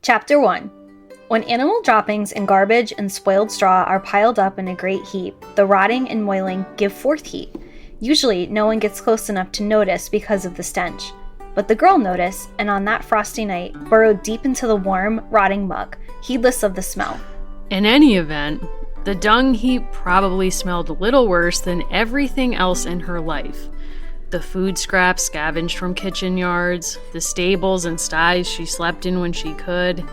Chapter 1. When animal droppings and garbage and spoiled straw are piled up in a great heap, the rotting and moiling give forth heat. Usually, no one gets close enough to notice because of the stench. But the girl noticed, and on that frosty night, burrowed deep into the warm, rotting muck, heedless of the smell. In any event, the dung heap probably smelled a little worse than everything else in her life. The food scraps scavenged from kitchen yards, the stables and sties she slept in when she could,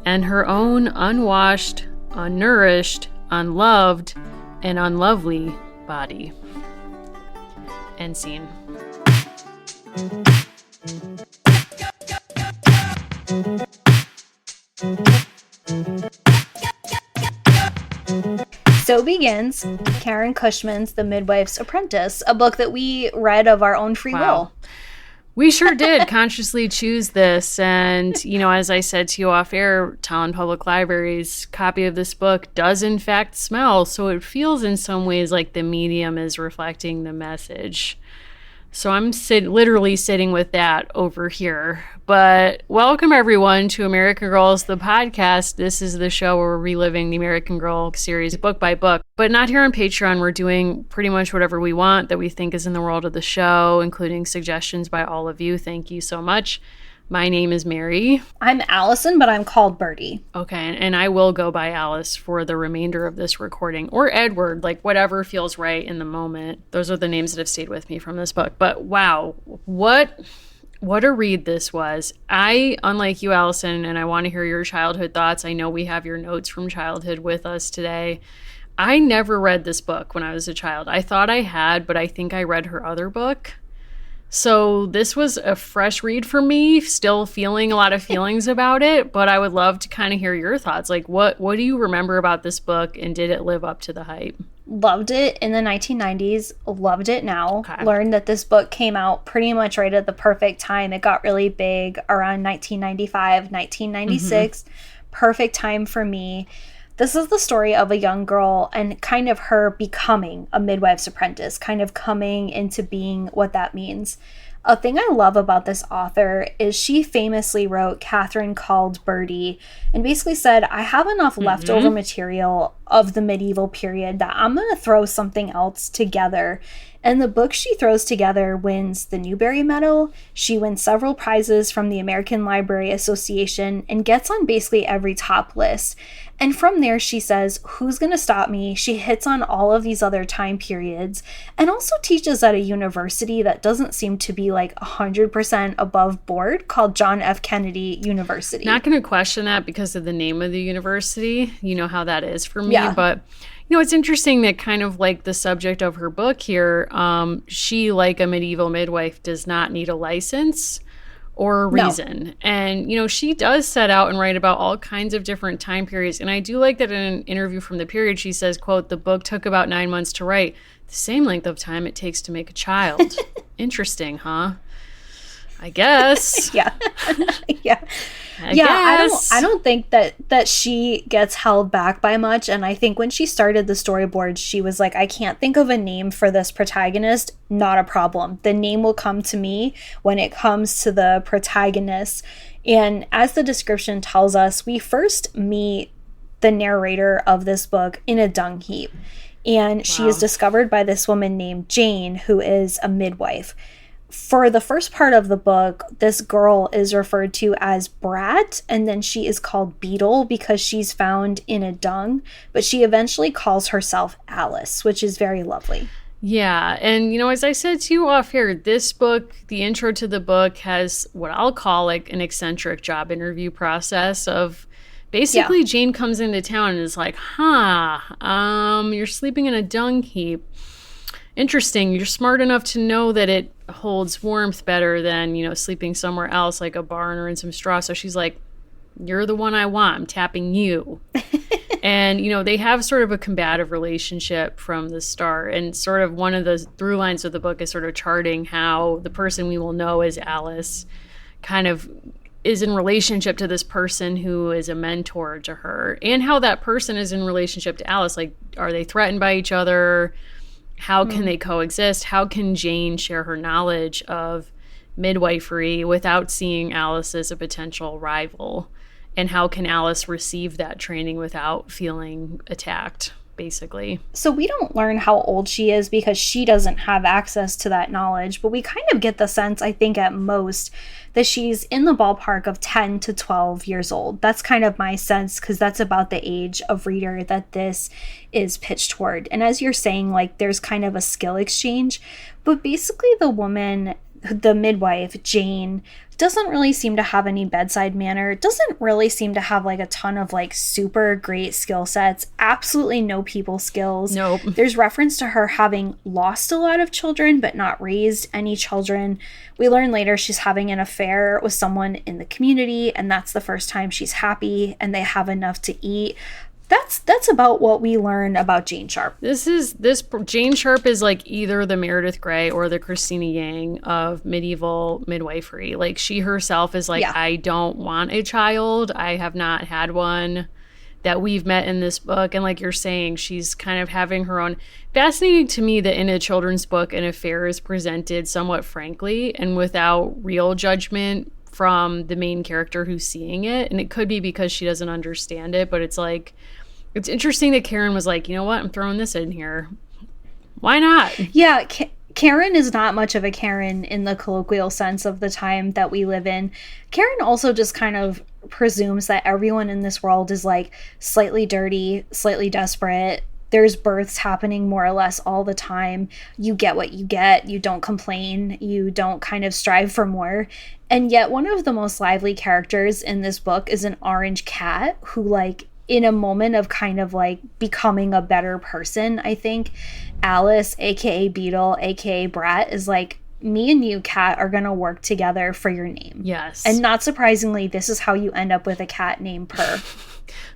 and her own unwashed, unnourished, unloved, and unlovely body. End scene. So begins Karen Cushman's The Midwife's Apprentice, a book that we read of our own free will. We sure did consciously choose this. And, as I said to you off air, Talon Public Library's copy of this book does in fact smell. So it feels in some ways like the medium is reflecting the message. So I'm literally sitting with that over here. But welcome, everyone, to American Girls, the podcast. This is the show where we're reliving the American Girl series book by book. But not here on Patreon. We're doing pretty much whatever we want that we think is in the world of the show, including suggestions by all of you. Thank you so much. My name is Mary. I'm Allison, but I'm called Birdie. Okay, and I will go by Alyce for the remainder of this recording. Or Edward, like whatever feels right in the moment. Those are the names that have stayed with me from this book. But wow, what a read this was. Unlike you, Allison, and I want to hear your childhood thoughts. I know we have your notes from childhood with us today. I never read this book when I was a child. I thought I had, but I think I read her other book. So this was a fresh read for me, still feeling a lot of feelings about it, but I would love to kind of hear your thoughts. Like, what do you remember about this book, and did it live up to the hype? Loved it in the 1990s, loved it now. Okay. Learned that this book came out pretty much right at the perfect time. It got really big around 1995, 1996. Perfect time for me. This is the story of a young girl and kind of her becoming a midwife's apprentice, kind of coming into being what that means. A thing I love about this author is she famously wrote Catherine Called Birdie and basically said, I have enough leftover material of the medieval period that I'm going to throw something else together. And the book she throws together wins the Newbery Medal. She wins several prizes from the American Library Association and gets on basically every top list. And from there, she says, who's going to stop me? She hits on all of these other time periods and also teaches at a university that doesn't seem to be like 100% above board called John F. Kennedy University. Not going to question that because of the name of the university. You know how that is for me. Yeah. But, it's interesting that kind of like the subject of her book here, she, like a medieval midwife, does not need a license or a reason. No. And, she does set out and write about all kinds of different time periods. And I do like that in an interview from the period, she says, quote, the book took about 9 months to write, the same length of time it takes to make a child. Interesting, huh? I guess. Yeah. Yeah. I guess. I don't think that she gets held back by much. And I think when she started the storyboard, she was like, I can't think of a name for this protagonist. Not a problem. The name will come to me when it comes to the protagonist. And as the description tells us, we first meet the narrator of this book in a dung heap. And she is discovered by this woman named Jane, who is a midwife. For the first part of the book, this girl is referred to as Brat, and then she is called Beetle because she's found in a dung, but she eventually calls herself Alyce, which is very lovely. Yeah, and as I said to you off here, this book, the intro to the book, has what I'll call like an eccentric job interview process of basically Jane comes into town and is like, you're sleeping in a dung heap. Interesting. You're smart enough to know that it holds warmth better than, sleeping somewhere else like a barn or in some straw. So she's like, you're the one I want. I'm tapping you. And, they have sort of a combative relationship from the start. And sort of one of the through lines of the book is sort of charting how the person we will know as Alyce kind of is in relationship to this person who is a mentor to her, and how that person is in relationship to Alyce. Like, are they threatened by each other? How can they coexist? How can Jane share her knowledge of midwifery without seeing Alyce as a potential rival? and how can Alyce receive that training without feeling attacked, basically. So we don't learn how old she is because she doesn't have access to that knowledge, but we kind of get the sense, I think at most, that she's in the ballpark of 10 to 12 years old. That's kind of my sense, because that's about the age of reader that this is pitched toward. And as you're saying, like, there's kind of a skill exchange, but basically the woman, the midwife, Jane, doesn't really seem to have any bedside manner, doesn't really seem to have like a ton of like super great skill sets, absolutely no people skills. Nope. There's reference to her having lost a lot of children but not raised any children. We learn later she's having an affair with someone in the community, and that's the first time she's happy and they have enough to eat. That's about what we learn about Jane Sharp. This Jane Sharp is like either the Meredith Grey or the Christina Yang of medieval midwifery. Like, she herself is like, I don't want a child. I have not had one that we've met in this book. And like you're saying, she's kind of having her own. Fascinating to me that in a children's book, an affair is presented somewhat frankly and without real judgment from the main character who's seeing it. And it could be because she doesn't understand it, but it's like, it's interesting that Karen was like, you know what, I'm throwing this in here. Why not? Yeah, Karen is not much of a Karen in the colloquial sense of the time that we live in. Karen also just kind of presumes that everyone in this world is like slightly dirty, slightly desperate. There's births happening more or less all the time. You get what you get. You don't complain. You don't kind of strive for more. And yet one of the most lively characters in this book is an orange cat who, like, in a moment of kind of like becoming a better person, I think Alyce, aka Beetle, aka Brat, is like, me and you, cat, are gonna work together for your name. Yes. And not surprisingly, this is how you end up with a cat named Purr.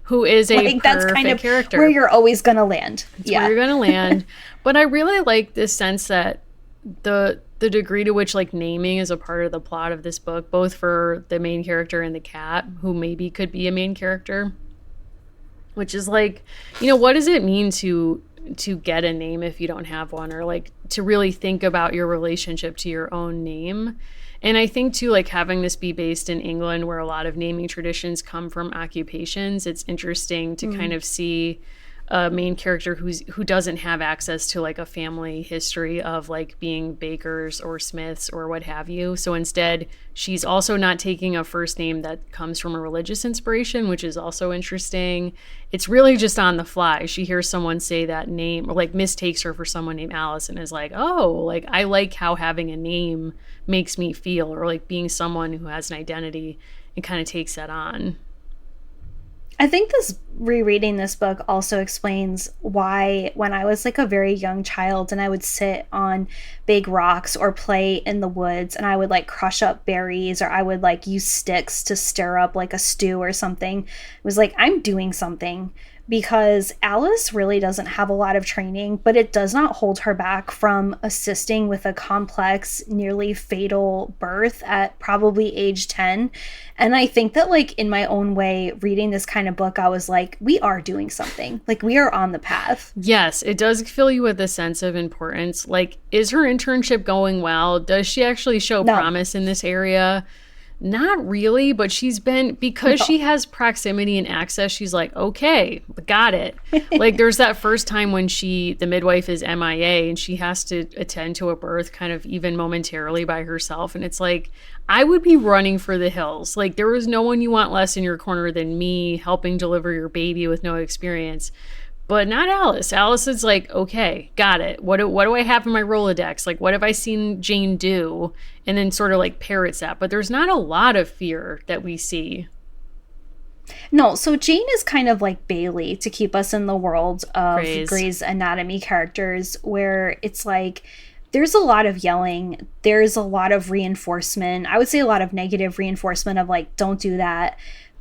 Who is a like, that's kind of character. Where you're always gonna land. It's where you're gonna land. But I really like this sense that the degree to which like naming is a part of the plot of this book, both for the main character and the cat, who maybe could be a main character. Which is like, you know, what does it mean to get a name if you don't have one, or like to really think about your relationship to your own name? And I think too, like, having this be based in England where a lot of naming traditions come from occupations, it's interesting to kind of see a main character who doesn't have access to like a family history of like being bakers or smiths or what have you. So instead, she's also not taking a first name that comes from a religious inspiration, which is also interesting. It's really just on the fly. She hears someone say that name, or like mistakes her for someone named Alyce, and is like, oh, like, I like how having a name makes me feel, or like being someone who has an identity, and kind of takes that on. I think rereading this book also explains why when I was like a very young child and I would sit on big rocks or play in the woods and I would like crush up berries, or I would like use sticks to stir up like a stew or something, it was like, I'm doing something. Because Alyce really doesn't have a lot of training, but it does not hold her back from assisting with a complex, nearly fatal birth at probably age 10. And I think that, like, in my own way, reading this kind of book, I was like, we are doing something. Like, we are on the path. Yes, it does fill you with a sense of importance. Like, is her internship going well? Does she actually show promise in this area? Not really, but she's been, because she has proximity and access, she's like, okay, got it. Like, there's that first time when the midwife is MIA and she has to attend to a birth kind of even momentarily by herself. And it's like, I would be running for the hills. Like, there was no one you want less in your corner than me helping deliver your baby with no experience. But not Alyce. Alyce is like, okay, got it. What do I have in my Rolodex? Like, what have I seen Jane do? And then sort of like parrots that. But there's not a lot of fear that we see. No, so Jane is kind of like Bailey, to keep us in the world of Grey's Anatomy characters, where it's like, there's a lot of yelling. There's a lot of reinforcement. I would say a lot of negative reinforcement of like, don't do that.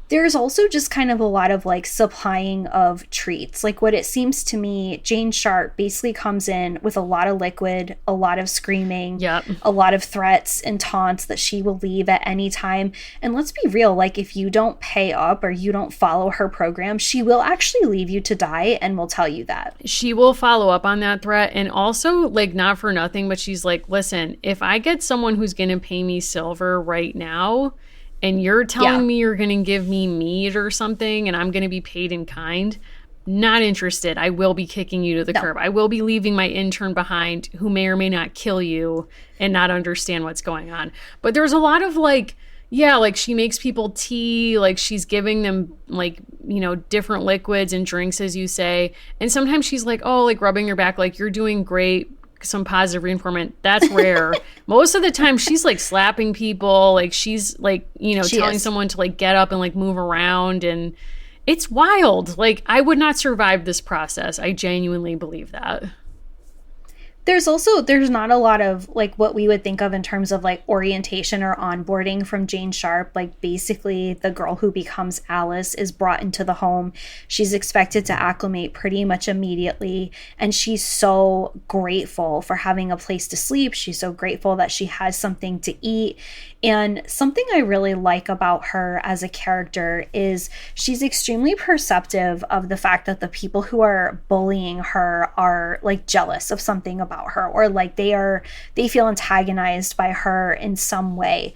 There's also just kind of a lot of like supplying of treats. Like, what it seems to me, Jane Sharp basically comes in with a lot of liquid, a lot of screaming, a lot of threats and taunts that she will leave at any time. And let's be real, like, if you don't pay up or you don't follow her program, she will actually leave you to die, and will tell you that. She will follow up on that threat. And also, like, not for nothing, but she's like, listen, if I get someone who's going to pay me silver right now, and you're telling me you're going to give me meat or something and I'm going to be paid in kind, not interested. I will be kicking you to the curb. I will be leaving my intern behind who may or may not kill you and not understand what's going on. But there's a lot of like, yeah, like she makes people tea, like she's giving them like, you know, different liquids and drinks, as you say. And sometimes she's like, oh, like rubbing your back, like you're doing great, some positive reinforcement. That's rare. Most of the time she's like slapping people, like she's like, you know, telling someone to like get up and like move around, and it's wild. Like I would not survive this process. I genuinely believe that. There's not a lot of like what we would think of in terms of like orientation or onboarding from Jane Sharp. Like basically the girl who becomes Alyce is brought into the home. She's expected to acclimate pretty much immediately. And she's so grateful for having a place to sleep. She's so grateful that she has something to eat. And something I really like about her as a character is she's extremely perceptive of the fact that the people who are bullying her are like jealous of something about her, or like they feel antagonized by her in some way.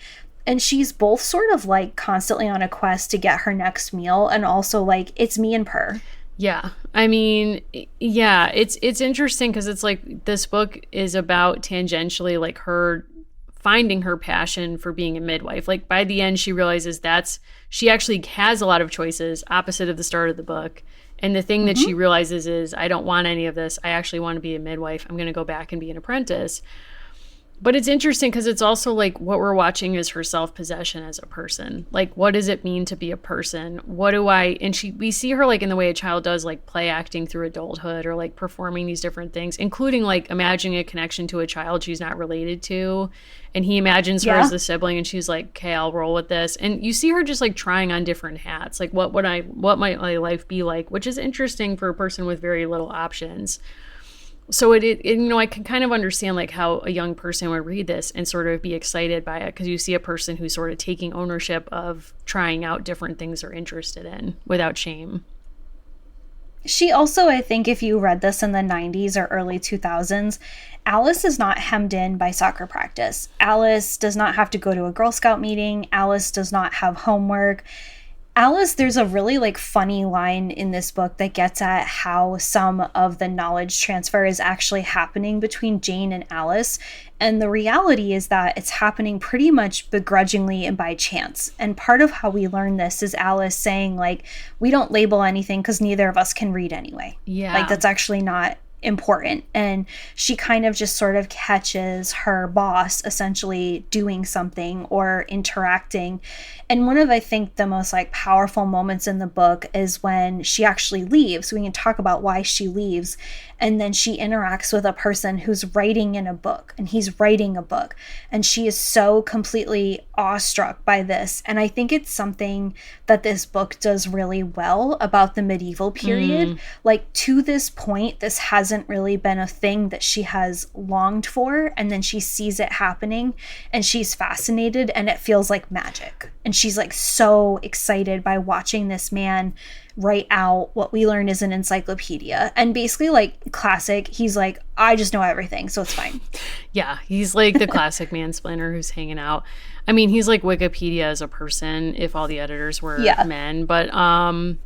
And she's both sort of like constantly on a quest to get her next meal, and also like, it's me and Purr. Yeah. I mean, yeah, it's interesting because it's like this book is about tangentially like her finding her passion for being a midwife. Like by the end, she realizes she actually has a lot of choices, opposite of the start of the book. And the thing that she realizes is, I don't want any of this. I actually want to be a midwife. I'm going to go back and be an apprentice. But it's interesting because it's also like what we're watching is her self-possession as a person. Like, what does it mean to be a person? We see her like in the way a child does, like play acting through adulthood, or like performing these different things, including like imagining a connection to a child she's not related to. And he imagines her as the sibling, and she's like, okay, I'll roll with this. And you see her just like trying on different hats. Like what might my life be like, which is interesting for a person with very little options. So it you know, I can kind of understand like how a young person would read this and sort of be excited by it, because you see a person who's sort of taking ownership of trying out different things they're interested in without shame. She also, I think if you read this in the 90s or early 2000s, Alyce is not hemmed in by soccer practice. Alyce does not have to go to a Girl Scout meeting. Alyce does not have homework. Alyce, there's a really like funny line in this book that gets at how some of the knowledge transfer is actually happening between Jane and Alyce. And the reality is that it's happening pretty much begrudgingly and by chance. And part of how we learn this is Alyce saying like, we don't label anything because neither of us can read anyway. Yeah. Like that's actually not important. And she kind of just sort of catches her boss essentially doing something or interacting. And one of, I think, the most like powerful moments in the book is when she actually leaves. We can talk about why she leaves. And then she interacts with a person who's writing in a book, and he's writing a book. And she is so completely awestruck by this. And I think it's something that this book does really well about the medieval period. Like to this point, this hasn't really been a thing that she has longed for. And then she sees it happening and she's fascinated, and it feels like magic. And she's like so excited by watching this man write out what we learn is an encyclopedia. And basically like classic, he's like, I just know everything, so it's fine. Yeah, he's like the classic mansplainer who's hanging out. I mean, he's like Wikipedia as a person if all the editors were men. But,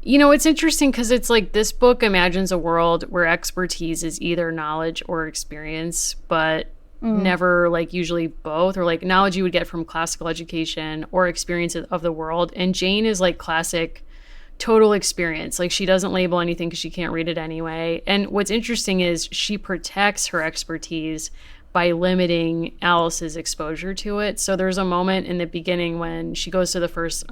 you know, it's interesting because it's like this book imagines a world where expertise is either knowledge or experience, but never like usually both, or like knowledge you would get from classical education or experience of the world. And Jane is like classic total experience. Like she doesn't label anything because she can't read it anyway. And what's interesting is she protects her expertise by limiting Alyce's exposure to it. So there's a moment in the beginning when she goes to the first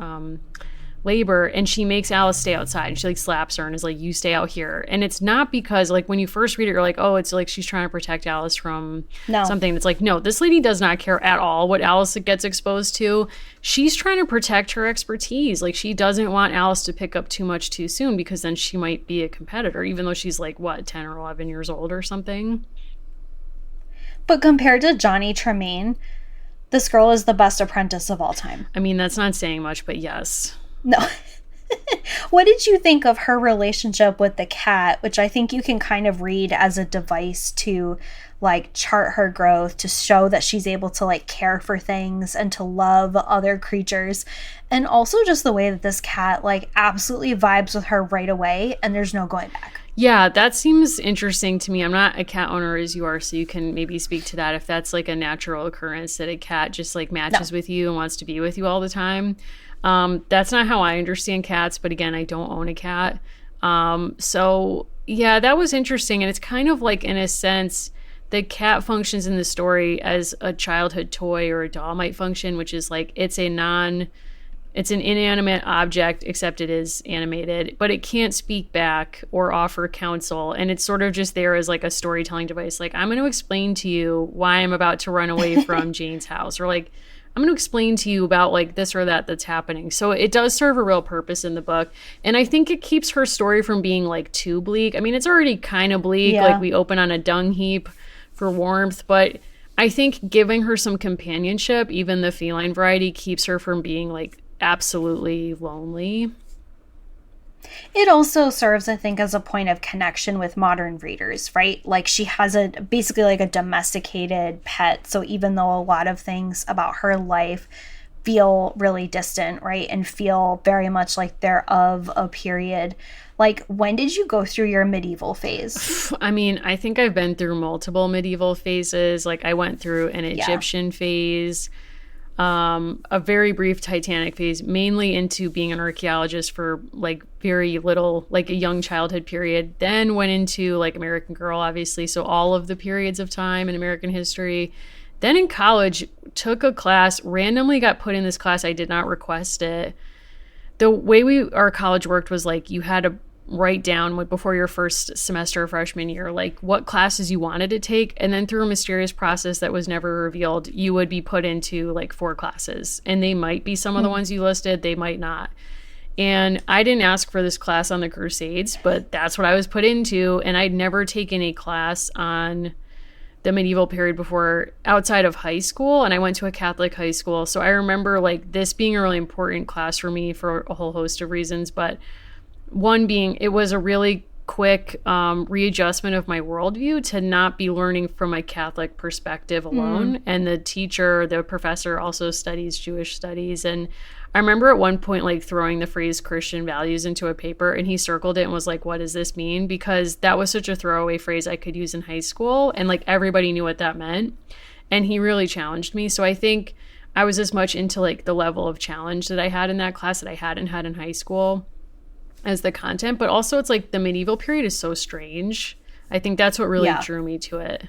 labor and she makes Alyce stay outside, and she like slaps her and is like, you stay out here. And it's not because like when you first read it, you're like, oh, it's like she's trying to protect Alyce from something. That's like, no, this lady does not care at all what Alyce gets exposed to. She's trying to protect her expertise. Like she doesn't want Alyce to pick up too much too soon, because then she might be a competitor, even though she's like, what, 10 or 11 years old or something. But compared to Johnny Tremaine, this girl is the best apprentice of all time. I mean, that's not saying much, but yes. No. What did you think of her relationship with the cat, which I think you can kind of read as a device to like chart her growth, to show that she's able to like care for things and to love other creatures, and also just the way that this cat like absolutely vibes with her right away and there's no going back. Yeah, that seems interesting to me. I'm not a cat owner as you are, so you can maybe speak to that if that's like a natural occurrence that a cat just like matches with you and wants to be with you all the time. That's not how I understand cats, but again, I don't own a cat. So yeah, that was interesting. And it's kind of like, in a sense, the cat functions in the story as a childhood toy or a doll might function, which is like, it's an inanimate object, except it is animated, but it can't speak back or offer counsel. And it's sort of just there as like a storytelling device. Like, I'm going to explain to you why I'm about to run away from Jane's house, or like, I'm going to explain to you about like this or that that's happening. So it does serve a real purpose in the book. And I think it keeps her story from being like too bleak. I mean, it's already kind of bleak. Yeah. Like, we open on a dung heap for warmth, but I think giving her some companionship, even the feline variety, keeps her from being like absolutely lonely. It also serves, I think, as a point of connection with modern readers, right? Like, she has basically like a domesticated pet. So even though a lot of things about her life feel really distant, right, and feel very much like they're of a period, like, when did you go through your medieval phase? I mean, I think I've been through multiple medieval phases. Like, I went through an Egyptian phase, a very brief Titanic phase, mainly into being an archaeologist for like very little, like a young childhood period, then went into like American Girl, obviously, so all of the periods of time in American history. Then in college, took a class, randomly got put in this class. I did not request it. The way our college worked was like, you had to write down before your first semester of freshman year, like what classes you wanted to take. And then through a mysterious process that was never revealed, you would be put into like 4 classes. And they might be some of the ones you listed, they might not. And I didn't ask for this class on the Crusades, but that's what I was put into. And I'd never taken a class on the medieval period before outside of high school. And I went to a Catholic high school. So I remember like this being a really important class for me for a whole host of reasons. But one being, it was a really quick readjustment of my worldview to not be learning from a Catholic perspective alone. And the professor also studies Jewish studies. And I remember at one point like throwing the phrase Christian values into a paper, and he circled it and was like, what does this mean? Because that was such a throwaway phrase I could use in high school, and like everybody knew what that meant. And he really challenged me. So I think I was as much into like the level of challenge that I had in that class that I hadn't had in high school as the content. But also it's like the medieval period is so strange. I think that's what really drew me to it.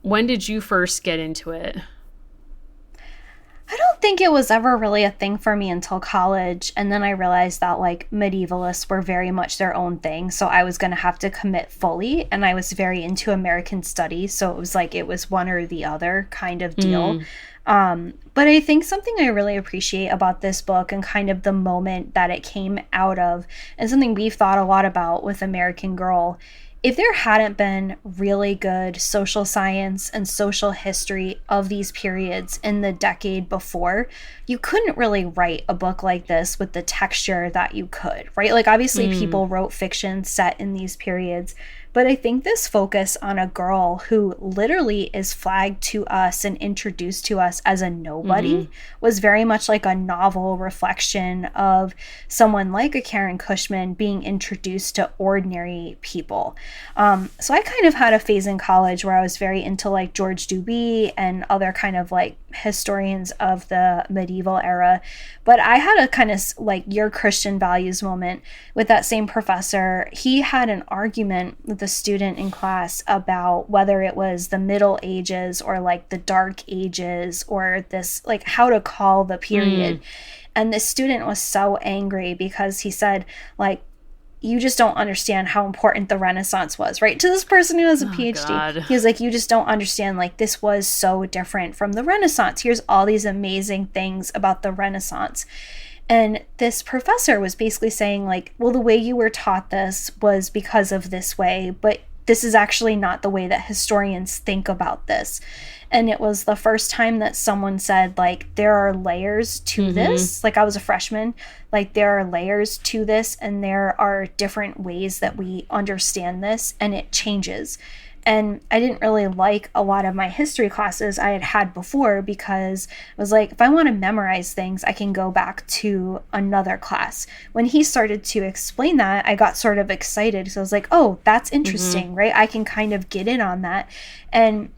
When did you first get into it? I don't think it was ever really a thing for me until college. And then I realized that like medievalists were very much their own thing. So I was going to have to commit fully. And I was very into American studies. So it was like it was one or the other kind of deal. But I think something I really appreciate about this book and kind of the moment that it came out of, and something we've thought a lot about with American Girl, if there hadn't been really good social science and social history of these periods in the decade before, you couldn't really write a book like this with the texture that you could, right? Like, obviously people wrote fiction set in these periods, but I think this focus on a girl who literally is flagged to us and introduced to us as a nobody was very much like a novel reflection of someone like a Karen Cushman being introduced to ordinary people. So I kind of had a phase in college where I was very into like George Duby and other kind of like historians of the medieval era. But I had a kind of like your Christian values moment with that same professor. He had an argument with a student in class about whether it was the Middle Ages or like the Dark Ages or this, like how to call the period. And the student was so angry because he said, like, you just don't understand how important the Renaissance was, right? To this person who has a PhD. God. He was like, you just don't understand, like, this was so different from the Renaissance. Here's all these amazing things about the Renaissance. And this professor was basically saying, like, well, the way you were taught this was because of this way, but this is actually not the way that historians think about this. And it was the first time that someone said, like, there are layers to this. Like, I was a freshman, like, there are layers to this, and there are different ways that we understand this, and it changes. And I didn't really like a lot of my history classes I had had before, because it was like, if I want to memorize things, I can go back to another class. When he started to explain that, I got sort of excited. So I was like, oh, that's interesting, right? I can kind of get in on that. And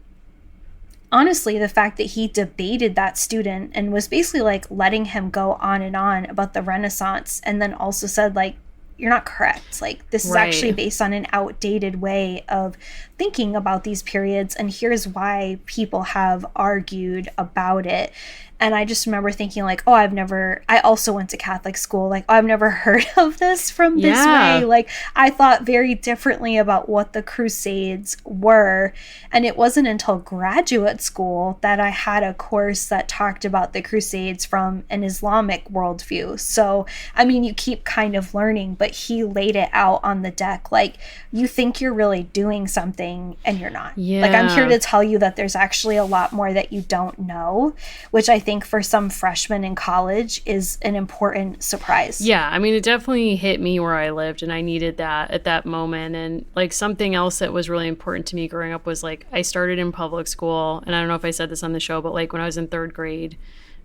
honestly, the fact that he debated that student and was basically like letting him go on and on about the Renaissance, and then also said, like, you're not correct. Like, this is actually based on an outdated way of thinking about these periods, and here's why people have argued about it. And I just remember thinking, like, oh, I also went to Catholic school. Like, oh, I've never heard of this from this way. Like, I thought very differently about what the Crusades were. And it wasn't until graduate school that I had a course that talked about the Crusades from an Islamic worldview. So, I mean, you keep kind of learning, but he laid it out on the deck. Like, you think you're really doing something and you're not. Like, I'm here to tell you that there's actually a lot more that you don't know, which I think for some freshmen in college is an important surprise. Yeah, I mean, it definitely hit me where I lived, and I needed that at that moment. And like, something else that was really important to me growing up was, like, I started in public school, and I don't know if I said this on the show, but like when I was in third grade,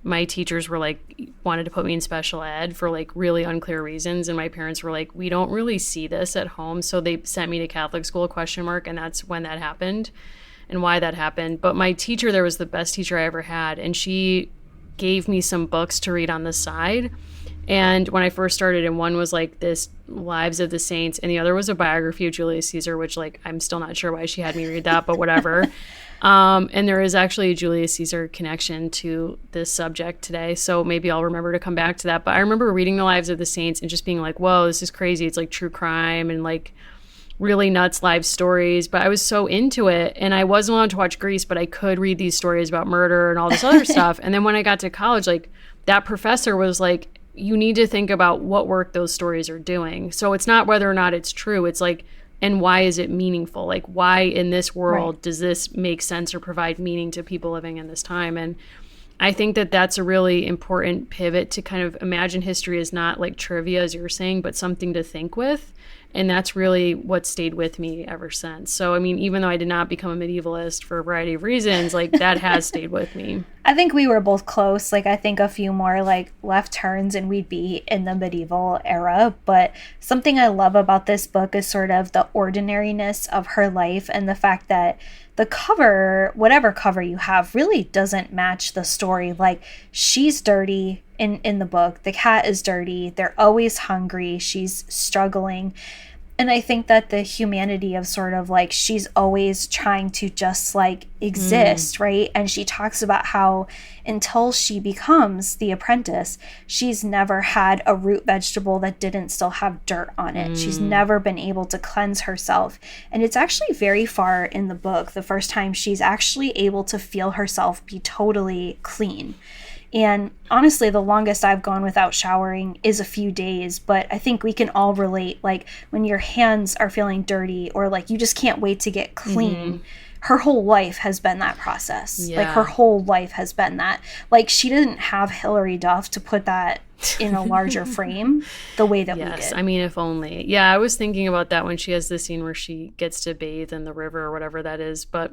my teachers were like, wanted to put me in special ed for like really unclear reasons, and my parents were like, we don't really see this at home, so they sent me to Catholic school, ? And that's when that happened and why that happened. But my teacher there was the best teacher I ever had, and she gave me some books to read on the side. And when I first started, and one was like this Lives of the Saints, and the other was a biography of Julius Caesar, which, like, I'm still not sure why she had me read that, but whatever. And there is actually a Julius Caesar connection to this subject today, so maybe I'll remember to come back to that. But I remember reading the Lives of the Saints and just being like, whoa, this is crazy. It's like true crime and like really nuts life stories. But I was so into it, and I wasn't allowed to watch Grease, but I could read these stories about murder and all this other stuff. And then when I got to college, like, that professor was like, you need to think about what work those stories are doing. So it's not whether or not it's true. It's like, and why is it meaningful? Like, why in this world does this make sense or provide meaning to people living in this time? And I think that that's a really important pivot to kind of imagine history as not like trivia, as you were saying, but something to think with. And that's really what stayed with me ever since. So, I mean, even though I did not become a medievalist for a variety of reasons, like, that has stayed with me. I think we were both close. Like, I think a few more like left turns and we'd be in the medieval era. But something I love about this book is sort of the ordinariness of her life, and the fact that the cover, whatever cover you have, really doesn't match the story. Like, she's dirty in the book. The cat is dirty. They're always hungry. She's struggling. And I think that the humanity of sort of like, she's always trying to just like exist, right? And she talks about how until she becomes the apprentice, she's never had a root vegetable that didn't still have dirt on it. She's never been able to cleanse herself. And it's actually very far in the book, the first time she's actually able to feel herself be totally clean. And honestly, the longest I've gone without showering is a few days, but I think we can all relate, like, when your hands are feeling dirty or like you just can't wait to get clean. Her whole life has been that process. Like, her whole life has been that. Like, she didn't have Hilary Duff to put that in a larger frame the way that we did. I mean, if only. Yeah, I was thinking about that when she has the scene where she gets to bathe in the river or whatever that is. But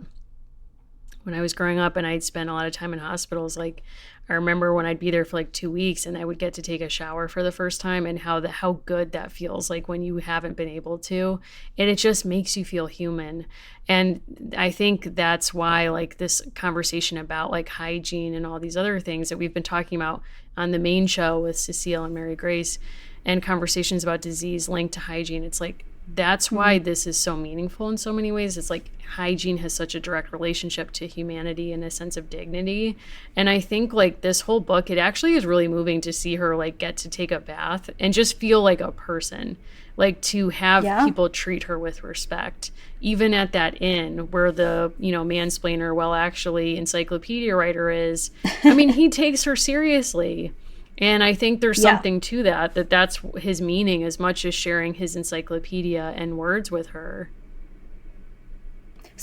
when I was growing up and I'd spend a lot of time in hospitals, like, I remember when I'd be there for like 2 weeks and I would get to take a shower for the first time, and how good that feels, like, when you haven't been able to, and it just makes you feel human. And I think that's why, like, this conversation about like hygiene and all these other things that we've been talking about on the main show with Cecile and Mary Grace, and conversations about disease linked to hygiene, it's like, that's why this is so meaningful in so many ways. It's like hygiene has such a direct relationship to humanity and a sense of dignity. And I think, like, this whole book, it actually is really moving to see her, like, get to take a bath and just feel like a person, like, to have people treat her with respect, even at that inn where the, you know, mansplainer, well, actually encyclopedia writer is. I mean, he takes her seriously. And I think there's something to that's his meaning, as much as sharing his encyclopedia and words with her.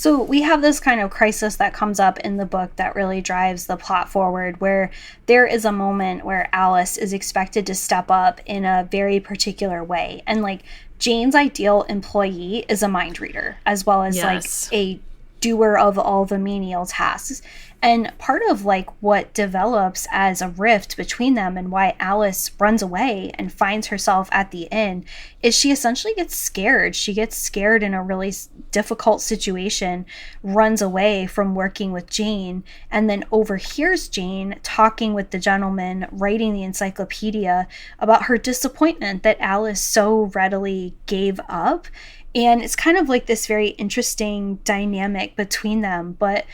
So we have this kind of crisis that comes up in the book that really drives the plot forward, where there is a moment where Alyce is expected to step up in a very particular way. And like Jane's ideal employee is a mind reader, as well as like a doer of all the menial tasks. And part of like what develops as a rift between them and why Alyce runs away and finds herself at the inn is she essentially gets scared. She gets scared in a really difficult situation, runs away from working with Jane, and then overhears Jane talking with the gentleman writing the encyclopedia about her disappointment that Alyce so readily gave up. And it's kind of like this very interesting dynamic between them. But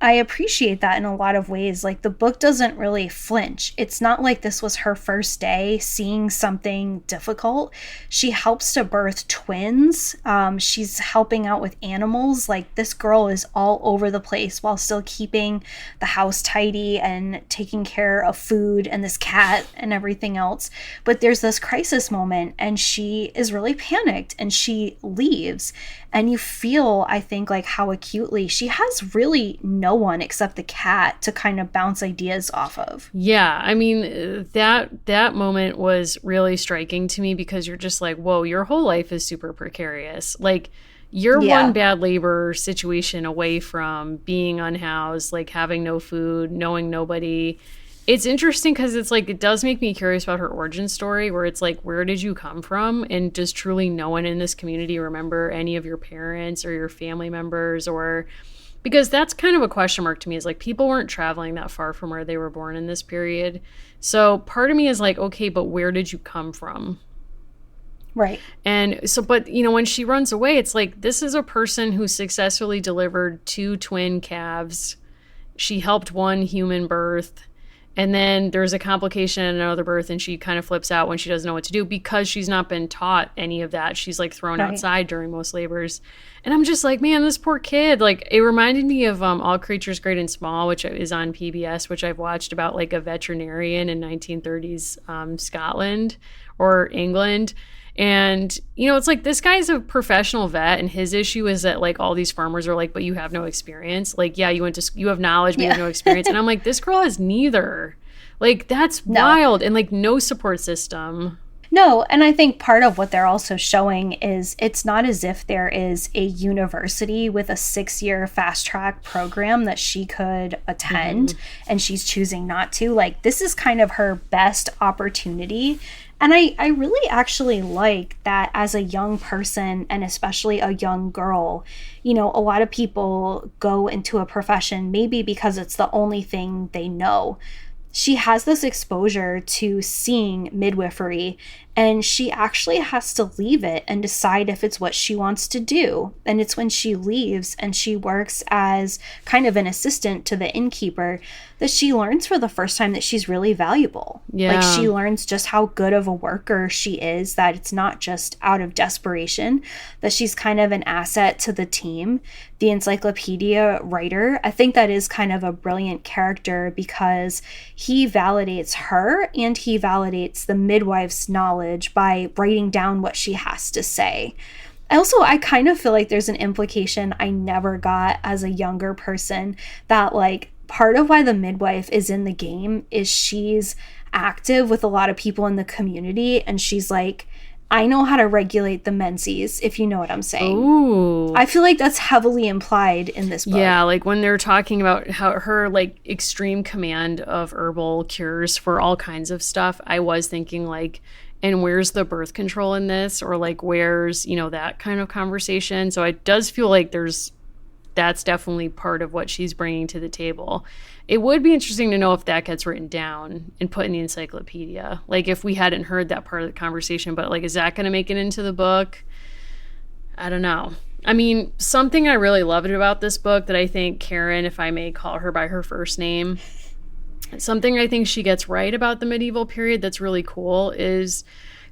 I appreciate that in a lot of ways. Like the book doesn't really flinch. It's not like this was her first day seeing something difficult. She helps to birth twins. She's helping out with animals. Like this girl is all over the place while still keeping the house tidy and taking care of food and this cat and everything else. But there's this crisis moment and she is really panicked and she leaves. And you feel, I think, like how acutely she has really no one except the cat to kind of bounce ideas off of. Yeah, I mean, that moment was really striking to me because you're just like, whoa, your whole life is super precarious. Like, you're one bad labor situation away from being unhoused, like having no food, knowing nobody. It's interesting because it's like, it does make me curious about her origin story where it's like, where did you come from? And does truly no one in this community remember any of your parents or your family members? Or because that's kind of a question mark to me, is like people weren't traveling that far from where they were born in this period. So part of me is like, okay, but where did you come from? Right. And so, but you know, when she runs away, it's like, this is a person who successfully delivered 2 twin calves. She helped 1 human birth. And then there's a complication in another birth and she kind of flips out when she doesn't know what to do because she's not been taught any of that. She's like thrown outside during most labors. And I'm just like, man, this poor kid. Like it reminded me of All Creatures Great and Small, which is on PBS, which I've watched about like a veterinarian in 1930s Scotland or England. And, you know, it's like this guy's a professional vet and his issue is that like all these farmers are like, but you have no experience. Like, yeah, you have knowledge, but you have no experience. And I'm like, this girl has neither. Like, that's wild. And like no support system. No, and I think part of what they're also showing is it's not as if there is a university with a 6-year fast track program that she could attend and she's choosing not to. Like, this is kind of her best opportunity. And I really actually like that as a young person, and especially a young girl, you know, a lot of people go into a profession maybe because it's the only thing they know. She has this exposure to seeing midwifery, and she actually has to leave it and decide if it's what she wants to do. And it's when she leaves and she works as kind of an assistant to the innkeeper that she learns for the first time that she's really valuable. Yeah. Like she learns just how good of a worker she is, that it's not just out of desperation, that she's kind of an asset to the team. The encyclopedia writer, I think that is kind of a brilliant character because he validates her and he validates the midwife's knowledge by writing down what she has to say. Also, I kind of feel like there's an implication I never got as a younger person that like part of why the midwife is in the game is she's active with a lot of people in the community and she's like, I know how to regulate the menses, if you know what I'm saying. Ooh. I feel like that's heavily implied in this book. Yeah, like when they're talking about how her like extreme command of herbal cures for all kinds of stuff, I was thinking like, and where's the birth control in this? Or like, where's, you know, that kind of conversation. So it does feel like that's definitely part of what she's bringing to the table. It would be interesting to know if that gets written down and put in the encyclopedia. Like if we hadn't heard that part of the conversation, but like, is that going to make it into the book? I don't know. I mean, something I really loved about this book that I think Karen, if I may call her by her first name, something I think she gets right about the medieval period that's really cool is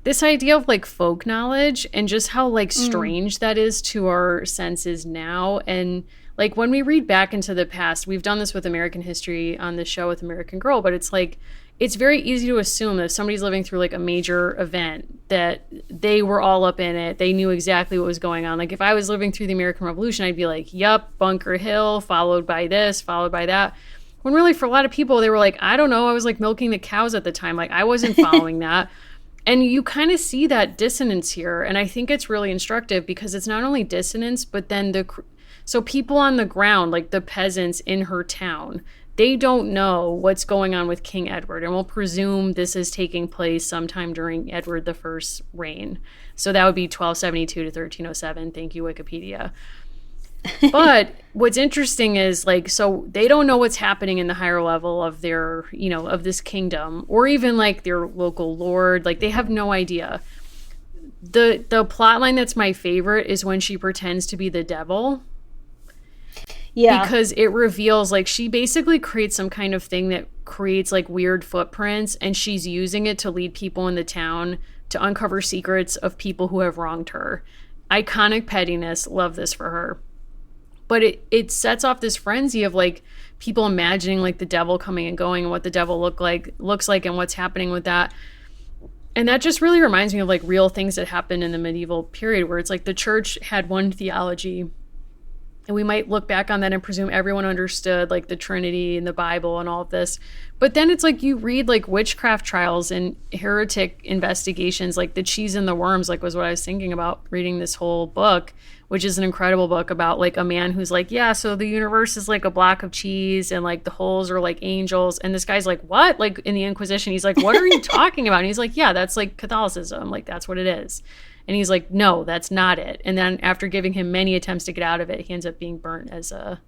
this idea of like folk knowledge and just how like strange that is to our senses now. And like when we read back into the past, we've done this with American history on the show with American Girl, but it's like it's very easy to assume that if somebody's living through like a major event that they were all up in it. They knew exactly what was going on. Like if I was living through the American Revolution, I'd be like, yup, Bunker Hill, followed by this, followed by that. When really for a lot of people, they were like, I don't know, I was like milking the cows at the time. Like I wasn't following that. And you kind of see that dissonance here. And I think it's really instructive because it's not only dissonance, but then so people on the ground, like the peasants in her town, they don't know what's going on with King Edward, and we'll presume this is taking place sometime during Edward I's reign. So that would be 1272 to 1307. Thank you, Wikipedia. But what's interesting is, like, so they don't know what's happening in the higher level of their, you know, of this kingdom, or even like their local lord. Like, they have no idea. The plot line that's my favorite is when she pretends to be the devil. Yeah. Because it reveals, like, she basically creates some kind of thing that creates, like, weird footprints, and she's using it to lead people in the town to uncover secrets of people who have wronged her. Iconic pettiness. Love this for her. But it sets off this frenzy of, like, people imagining, like, the devil coming and going and what the devil looks like and what's happening with that. And that just really reminds me of, like, real things that happened in the medieval period where it's like the church had one theology. And we might look back on that and presume everyone understood, like, the Trinity and the Bible and all of this. But then it's like you read, like, witchcraft trials and heretic investigations, like The Cheese and the Worms, like, was what I was thinking about reading this whole book, which is an incredible book about, like, a man who's like, yeah, so the universe is like a block of cheese and, like, the holes are like angels. And this guy's like, what? Like, in the Inquisition, he's like, what are you talking about? And he's like, yeah, that's, like, Catholicism. Like, that's what it is. And he's like, no, that's not it. And then after giving him many attempts to get out of it, he ends up being burnt as a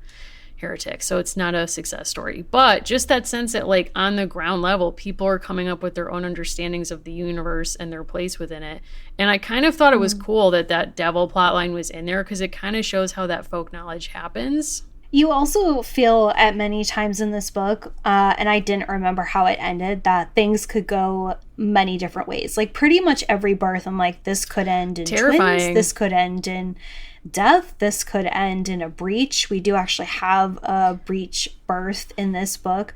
heretic. So it's not a success story. But just that sense that, like, on the ground level, people are coming up with their own understandings of the universe and their place within it. And I kind of thought it was cool that that devil plotline was in there because it kind of shows how that folk knowledge happens. You also feel at many times in this book, and I didn't remember how it ended, that things could go many different ways. Like, pretty much every birth, I'm like, this could end in twins, this could end in death, this could end in a breach. We do actually have a breach birth in this book.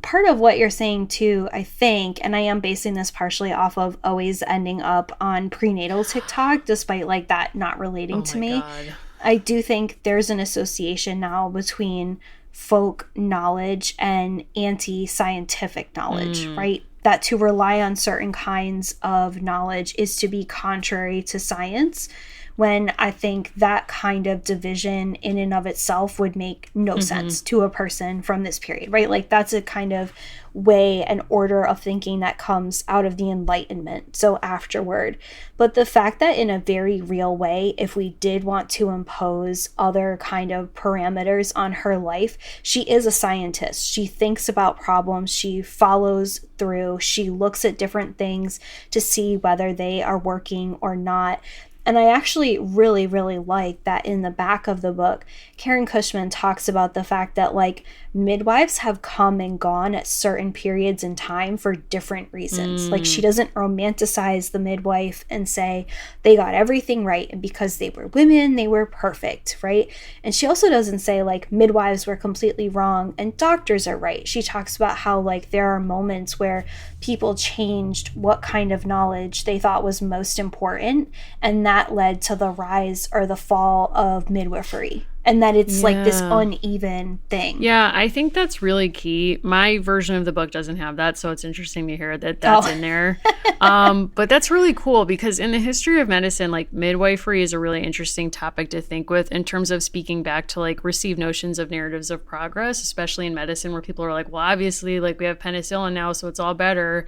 Part of what you're saying too, I think, and I am basing this partially off of always ending up on prenatal TikTok, despite, like, that not relating to me. God. I do think there's an association now between folk knowledge and anti-scientific knowledge, right? That to rely on certain kinds of knowledge is to be contrary to science, when I think that kind of division in and of itself would make no sense to a person from this period, right? Like, that's a kind of way and order of thinking that comes out of the Enlightenment, so afterward. But the fact that in a very real way, if we did want to impose other kind of parameters on her life, she is a scientist. She thinks about problems, she follows through, she looks at different things to see whether they are working or not. And I actually really, really like that in the back of the book, Karen Cushman talks about the fact that, like, midwives have come and gone at certain periods in time for different reasons. Like, she doesn't romanticize the midwife and say they got everything right, and because they were women, they were perfect, right? And she also doesn't say, like, midwives were completely wrong and doctors are right. She talks about how, like, there are moments where people changed what kind of knowledge they thought was most important, and that led to the rise or the fall of midwifery. And that it's like this uneven thing. Yeah, I think that's really key. My version of the book doesn't have that, so it's interesting to hear that that's in there. But that's really cool because in the history of medicine, like, midwifery is a really interesting topic to think with in terms of speaking back to, like, received notions of narratives of progress, especially in medicine where people are like, well, obviously, like, we have penicillin now, so it's all better.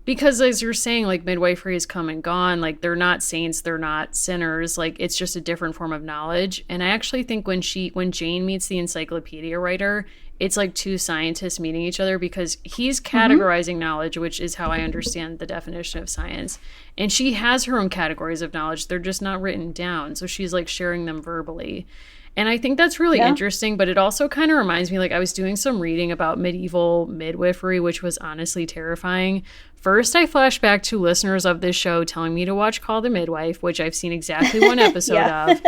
Because as you're saying, like, midwifery has come and gone. Like, they're not saints, they're not sinners. Like, it's just a different form of knowledge. And I actually think when Jane meets the encyclopedia writer, it's like two scientists meeting each other because he's categorizing knowledge, which is how I understand the definition of science. And she has her own categories of knowledge. They're just not written down. So she's, like, sharing them verbally. And I think that's really interesting, but it also kind of reminds me, like, I was doing some reading about medieval midwifery, which was honestly terrifying. First, I flashed back to listeners of this show telling me to watch Call the Midwife, which I've seen exactly one episode of.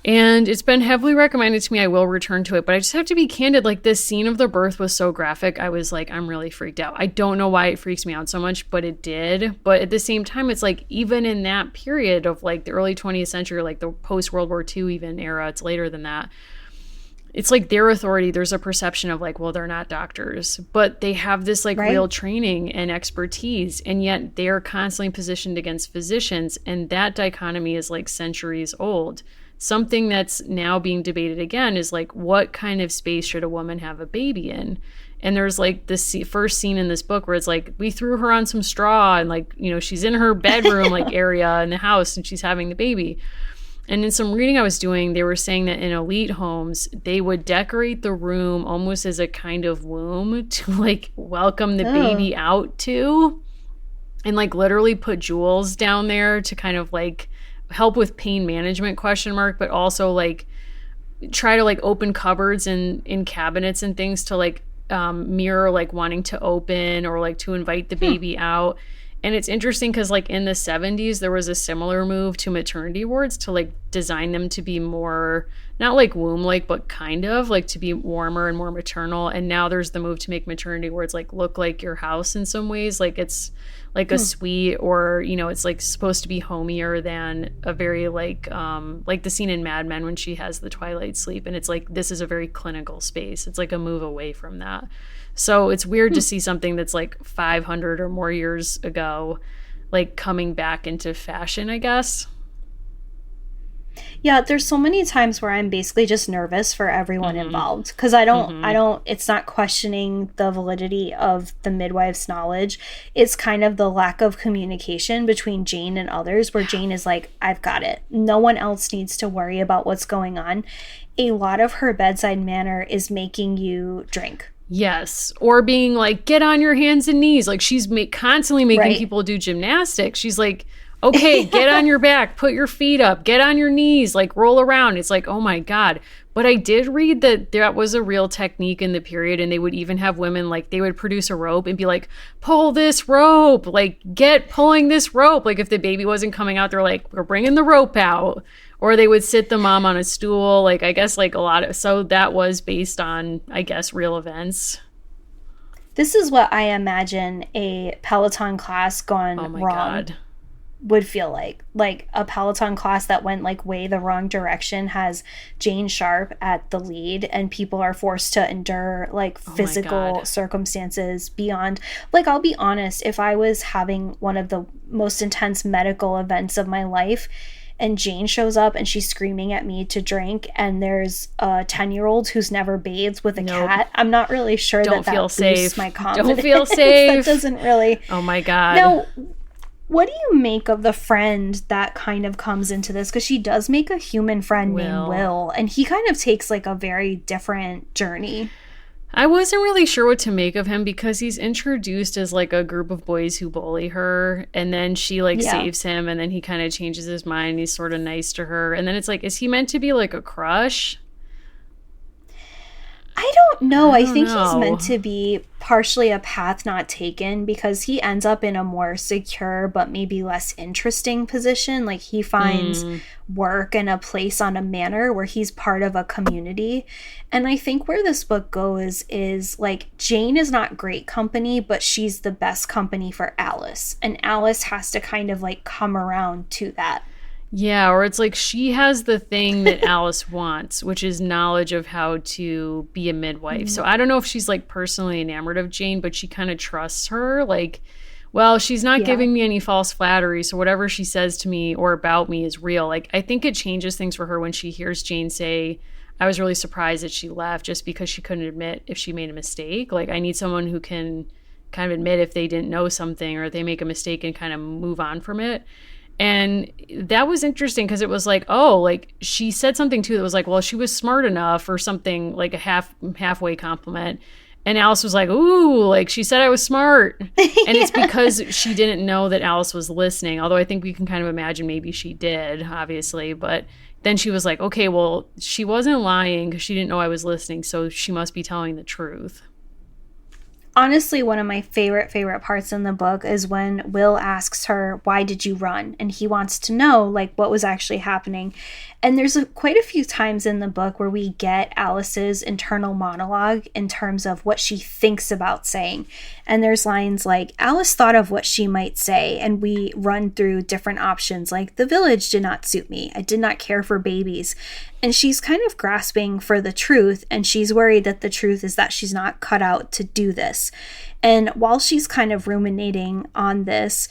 And it's been heavily recommended to me. I will return to it, but I just have to be candid. Like, this scene of the birth was so graphic. I was like, I'm really freaked out. I don't know why it freaks me out so much, but it did. But at the same time, it's like, even in that period of like the early 20th century, like the post World War II even era, it's later than that. It's like their authority. There's a perception of like, well, they're not doctors, but they have this like real training and expertise. And yet they are constantly positioned against physicians. And that dichotomy is like centuries old. Something that's now being debated again is like, what kind of space should a woman have a baby in? And there's like this first scene in this book where it's like, we threw her on some straw and like, you know, she's in her bedroom like area in the house and she's having the baby. And in some reading I was doing, they were saying that in elite homes, they would decorate the room almost as a kind of womb to like welcome the baby out to, and like literally put jewels down there to kind of like help with pain management ? But also like try to like open cupboards and in cabinets and things to like mirror like wanting to open or like to invite the baby out. And it's interesting because like in the 70s there was a similar move to maternity wards to like design them to be more not like womb like, but kind of like to be warmer and more maternal. And now there's the move to make maternity wards like look like your house in some ways, like it's like a suite, or you know, it's like supposed to be homier than a very like the scene in Mad Men when she has the twilight sleep, and it's like this is a very clinical space. It's like a move away from that. So it's weird to see something that's like 500 or more years ago like coming back into fashion, I guess. Yeah, there's so many times where I'm basically just nervous for everyone involved, because I don't, it's not questioning the validity of the midwife's knowledge. It's kind of the lack of communication between Jane and others, where Jane is like, I've got it. No one else needs to worry about what's going on. A lot of her bedside manner is making you drink. Yes. Or being like, get on your hands and knees. Like she's constantly making people do gymnastics. She's like, okay, get on your back, put your feet up, get on your knees, like roll around. It's like, oh my God. But I did read that was a real technique in the period, and they would even have women, like they would produce a rope and be like, pull this rope, like get pulling this rope. Like if the baby wasn't coming out, they're like, we're bringing the rope out. Or they would sit the mom on a stool. Like, I guess like a lot of, so that was based on, I guess, real events. This is what I imagine a Peloton class gone wrong God. would feel like a Peloton class that went like way the wrong direction has Jane Sharp at the lead, and people are forced to endure like physical circumstances beyond, like, I'll be honest, if I was having one of the most intense medical events of my life and Jane shows up and she's screaming at me to drink, and there's a 10-year-old who's never bathed with a cat, I'm not really sure that feel boosts safe. my confidence. Don't feel safe. That doesn't really. Oh my God. Now, what do you make of the friend that kind of comes into this? Because she does make a human friend named Will, and he kind of takes like a very different journey. I wasn't really sure what to make of him, because he's introduced as like a group of boys who bully her, and then she like saves him, and then he kind of changes his mind. He's sort of nice to her, and then it's like, is he meant to be like a crush? I don't know. I think he's meant to be partially a path not taken, because he ends up in a more secure but maybe less interesting position. Like he finds work and a place on a manor where he's part of a community. And I think where this book goes is like, Jane is not great company, but she's the best company for Alyce. And Alyce has to kind of like come around to that. Yeah, or it's like she has the thing that Alyce wants, which is knowledge of how to be a midwife. So I don't know if she's like personally enamored of Jane, but she kind of trusts her. Like, well, she's not giving me any false flattery, so whatever she says to me or about me is real. Like, I think it changes things for her when she hears Jane say, I was really surprised that she left, just because she couldn't admit if she made a mistake. Like, I need someone who can kind of admit if they didn't know something or if they make a mistake and kind of move on from it. And that was interesting, because it was like, oh, like she said something too that was like, well, she was smart enough, or something, like a halfway compliment. And Alyce was like, ooh, like she said I was smart. And it's because she didn't know that Alyce was listening. Although I think we can kind of imagine maybe she did, obviously. But then she was like, okay, well, she wasn't lying because she didn't know I was listening. So she must be telling the truth. honestly, one of my favorite parts in the book is when Will asks her, why did you run? And he wants to know, like, what was actually happening. And there's quite a few times in the book where we get Alyce's internal monologue in terms of what she thinks about saying. And there's lines like, Alyce thought of what she might say, and we run through different options, like, the village did not suit me. I did not care for babies. And she's kind of grasping for the truth, and she's worried that the truth is that she's not cut out to do this. And while she's kind of ruminating on this,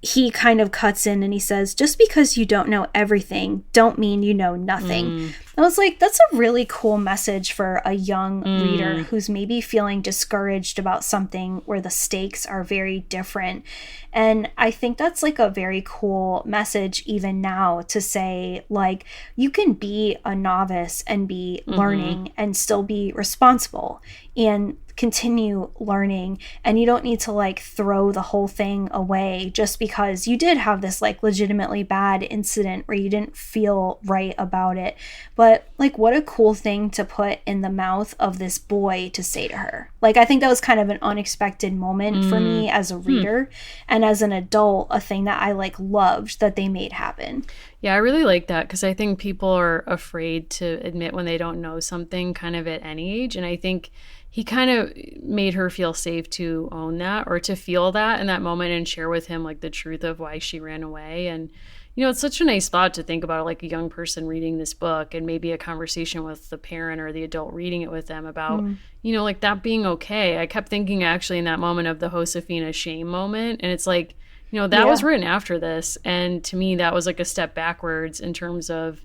he kind of cuts in and he says, just because you don't know everything, don't mean you know nothing. I was like, that's a really cool message for a young reader who's maybe feeling discouraged about something where the stakes are very different. And I think that's like a very cool message even now to say, like, you can be a novice and be learning and still be responsible and continue learning, and you don't need to like throw the whole thing away just because you did have this like legitimately bad incident where you didn't feel right about it. But like, what a cool thing to put in the mouth of this boy to say to her. Like, I think that was kind of an unexpected moment for me as a reader, and as an adult, a thing that I like loved that they made happen. Yeah, I really like that, because I think people are afraid to admit when they don't know something kind of at any age. And I think he kind of made her feel safe to own that, or to feel that in that moment, and share with him like the truth of why she ran away. And, you know, it's such a nice thought to think about, like a young person reading this book, and maybe a conversation with the parent or the adult reading it with them about, you know, like that being okay. I kept thinking actually in that moment of the Josefina shame moment. And it's like, you know, that was written after this. And to me, that was like a step backwards in terms of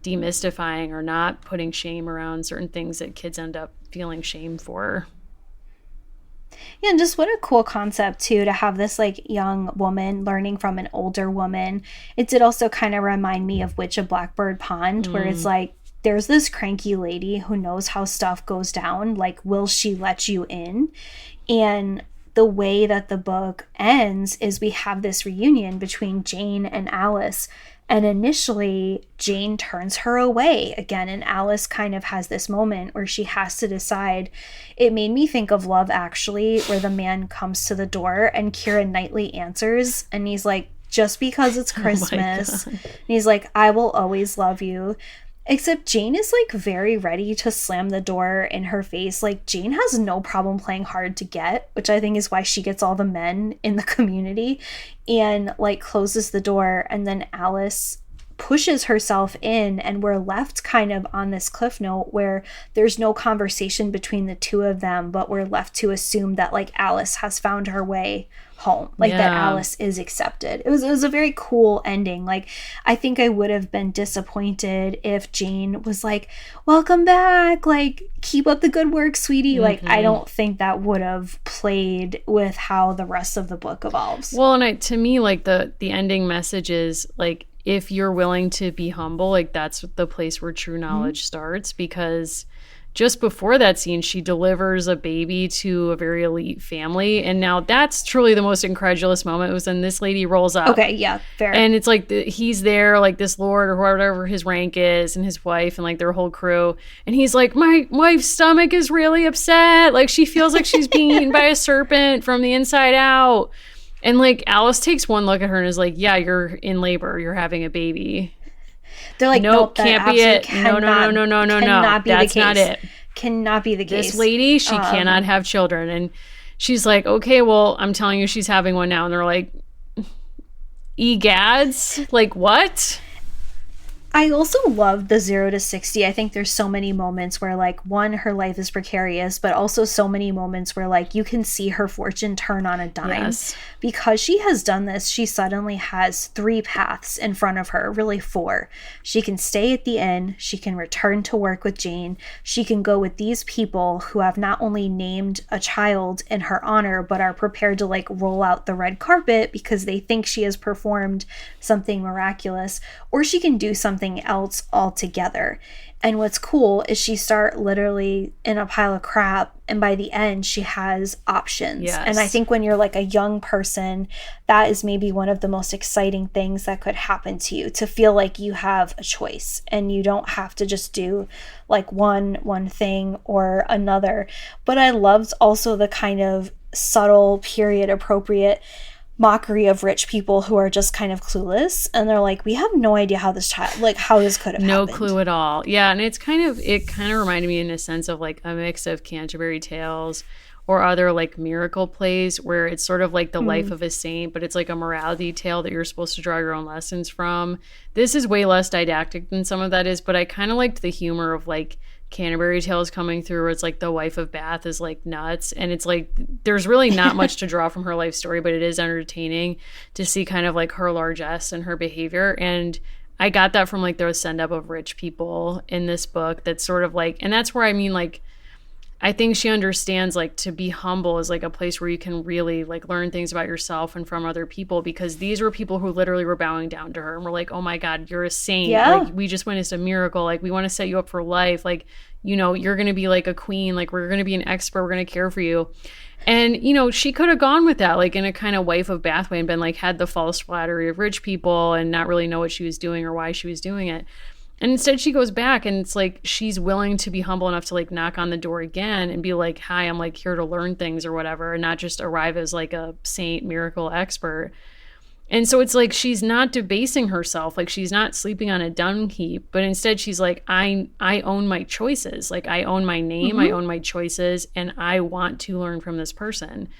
demystifying or not putting shame around certain things that kids end up feeling shame for. Yeah, and just what a cool concept too, to have this like young woman learning from an older woman. It did also kind of remind me of Witch of Blackbird Pond, where it's like, there's this cranky lady who knows how stuff goes down. Like, will she let you in? And the way that the book ends is we have this reunion between Jane and Alyce. And initially, Jane turns her away again, and Alyce kind of has this moment where she has to decide. It made me think of Love Actually, where the man comes to the door and Keira Knightley answers, and he's like, just because it's Christmas. And he's like, I will always love you. Except Jane is like very ready to slam the door in her face. Like, Jane has no problem playing hard to get, which I think is why she gets all the men in the community, and like closes the door. And then Alyce pushes herself in, and we're left kind of on this cliff note where there's no conversation between the two of them, but we're left to assume that like Alyce has found her way home, like that Alyce is accepted. It was a very cool ending. Like, I think I would have been disappointed if Jane was like, welcome back, like, keep up the good work, sweetie. Like, I don't think that would have played with how the rest of the book evolves. Well, and to me, like, the ending message is like, if you're willing to be humble, like, that's the place where true knowledge starts. Because just before that scene, she delivers a baby to a very elite family. And now that's truly the most incredulous moment. It was when this lady rolls up. Okay, yeah, fair. And it's like he's there, like this lord or whatever his rank is, and his wife and like their whole crew. And he's like, my wife's stomach is really upset. Like, she feels like she's being eaten by a serpent from the inside out. And like Alyce takes one look at her and is like, yeah, you're in labor. You're having a baby. They're like, nope, can't be it. No. That's not it. Cannot be the case. This lady, she cannot have children. And she's like, okay, well, I'm telling you, she's having one now. And they're like, egads? Like, what? I also love the 0 to 60. I think there's so many moments where, like, one, her life is precarious, but also so many moments where, like, you can see her fortune turn on a dime. Yes. Because she has done this, she suddenly has 3 paths in front of her, really 4. She can stay at the inn, she can return to work with Jane, she can go with these people who have not only named a child in her honor, but are prepared to, like, roll out the red carpet because they think she has performed something miraculous, or she can do something something else altogether. And what's cool is she start literally in a pile of crap, and by the end she has options. Yes. And I think when you're like a young person, that is maybe one of the most exciting things that could happen to you, to feel like you have a choice and you don't have to just do like one thing or another. But I loved also the kind of subtle, period appropriate mockery of rich people who are just kind of clueless, and they're like, we have no idea how this child, like how this could have happened. No clue at all. Yeah, and it kind of reminded me in a sense of like a mix of Canterbury Tales or other like miracle plays, where it's sort of like the life of a saint, but it's like a morality tale that you're supposed to draw your own lessons from. This is way less didactic than some of that is, but I kind of liked the humor of like Canterbury Tales coming through, where it's like the wife of Bath is like nuts, and it's like there's really not much to draw from her life story, but it is entertaining to see kind of like her largesse and her behavior. And I got that from like the send up of rich people in this book. That's sort of like, and that's where I mean, like, I think she understands like to be humble is like a place where you can really like learn things about yourself and from other people, because these were people who literally were bowing down to her and were like, oh my God, you're a saint. Yeah. Like, we just witnessed a miracle. Like, we want to set you up for life. Like, you know, you're going to be like a queen. Like, we're going to be an expert. We're going to care for you. And, you know, she could have gone with that, like in a kind of wife of Bath way, and been like, had the false flattery of rich people and not really know what she was doing or why she was doing it. And instead she goes back, and it's like she's willing to be humble enough to like knock on the door again and be like, hi, I'm like here to learn things or whatever, and not just arrive as like a saint miracle expert. And so it's like she's not debasing herself, like she's not sleeping on a dung heap, but instead she's like, I own my choices. Like, I own my name, I own my choices, and I want to learn from this person.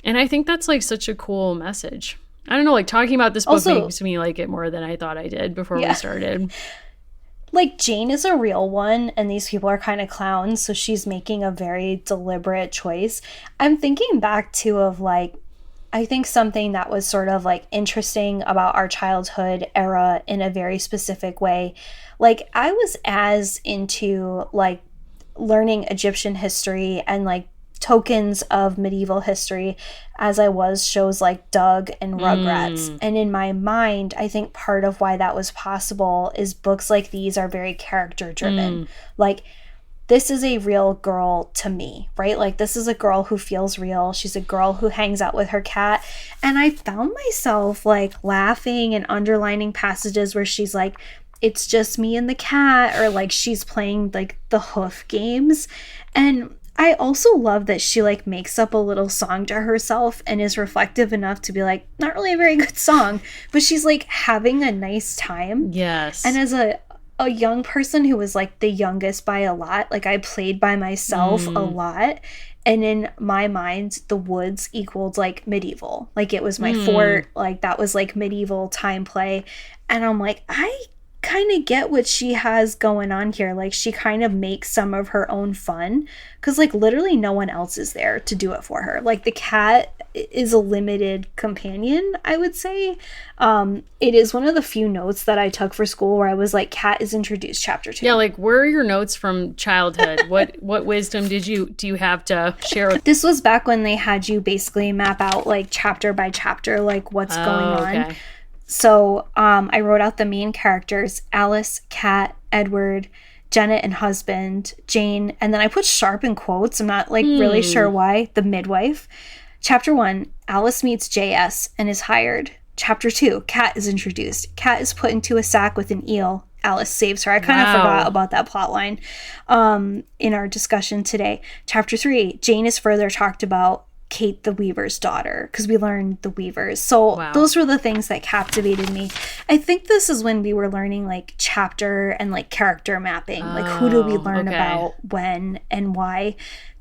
And I think that's like such a cool message. I don't know, like talking about this book also makes me like it more than I thought I did before we started. Like, Jane is a real one, and these people are kind of clowns, so she's making a very deliberate choice. I'm thinking back, too, of, like, I think something that was sort of, like, interesting about our childhood era in a very specific way. Like, I was as into, like, learning Egyptian history and, like, tokens of medieval history as I was shows like Doug and Rugrats. And in my mind, I think part of why that was possible is books like these are very character driven. Like, this is a real girl to me, right? Like, this is a girl who feels real. She's a girl who hangs out with her cat. And I found myself like laughing and underlining passages where she's like, it's just me and the cat, or like she's playing like the hoof games. And I also love that she like makes up a little song to herself and is reflective enough to be like, not really a very good song, but she's like having a nice time. Yes. And as a young person who was like the youngest by a lot, like I played by myself a lot. And in my mind, the woods equaled like medieval. Like, it was my fort. Like, that was like medieval time play. And I'm like, I kind of get what she has going on here. Like, she kind of makes some of her own fun, because like literally no one else is there to do it for her. Like, the cat is a limited companion, I would say. It is one of the few notes that I took for school where I was like, cat is introduced chapter 2. Yeah, like, where are your notes from childhood? What wisdom do you have to share with? This was back when they had you basically map out like chapter by chapter, like what's going on. Okay. So I wrote out the main characters: Alyce, Kat, Edward, Janet and husband, Jane, and then I put sharp in quotes. I'm not like really sure why. The midwife. Chapter 1, Alyce meets JS and is hired. Chapter 2, Kat is introduced. Kat is put into a sack with an eel. Alyce saves her. I kind of forgot about that plot line in our discussion today. Chapter 3, Jane is further talked about. Kate the Weaver's daughter, because we learned the Weavers. So those were the things that captivated me. I think this is when we were learning like chapter and like character mapping. Like, who do we learn about, when, and why?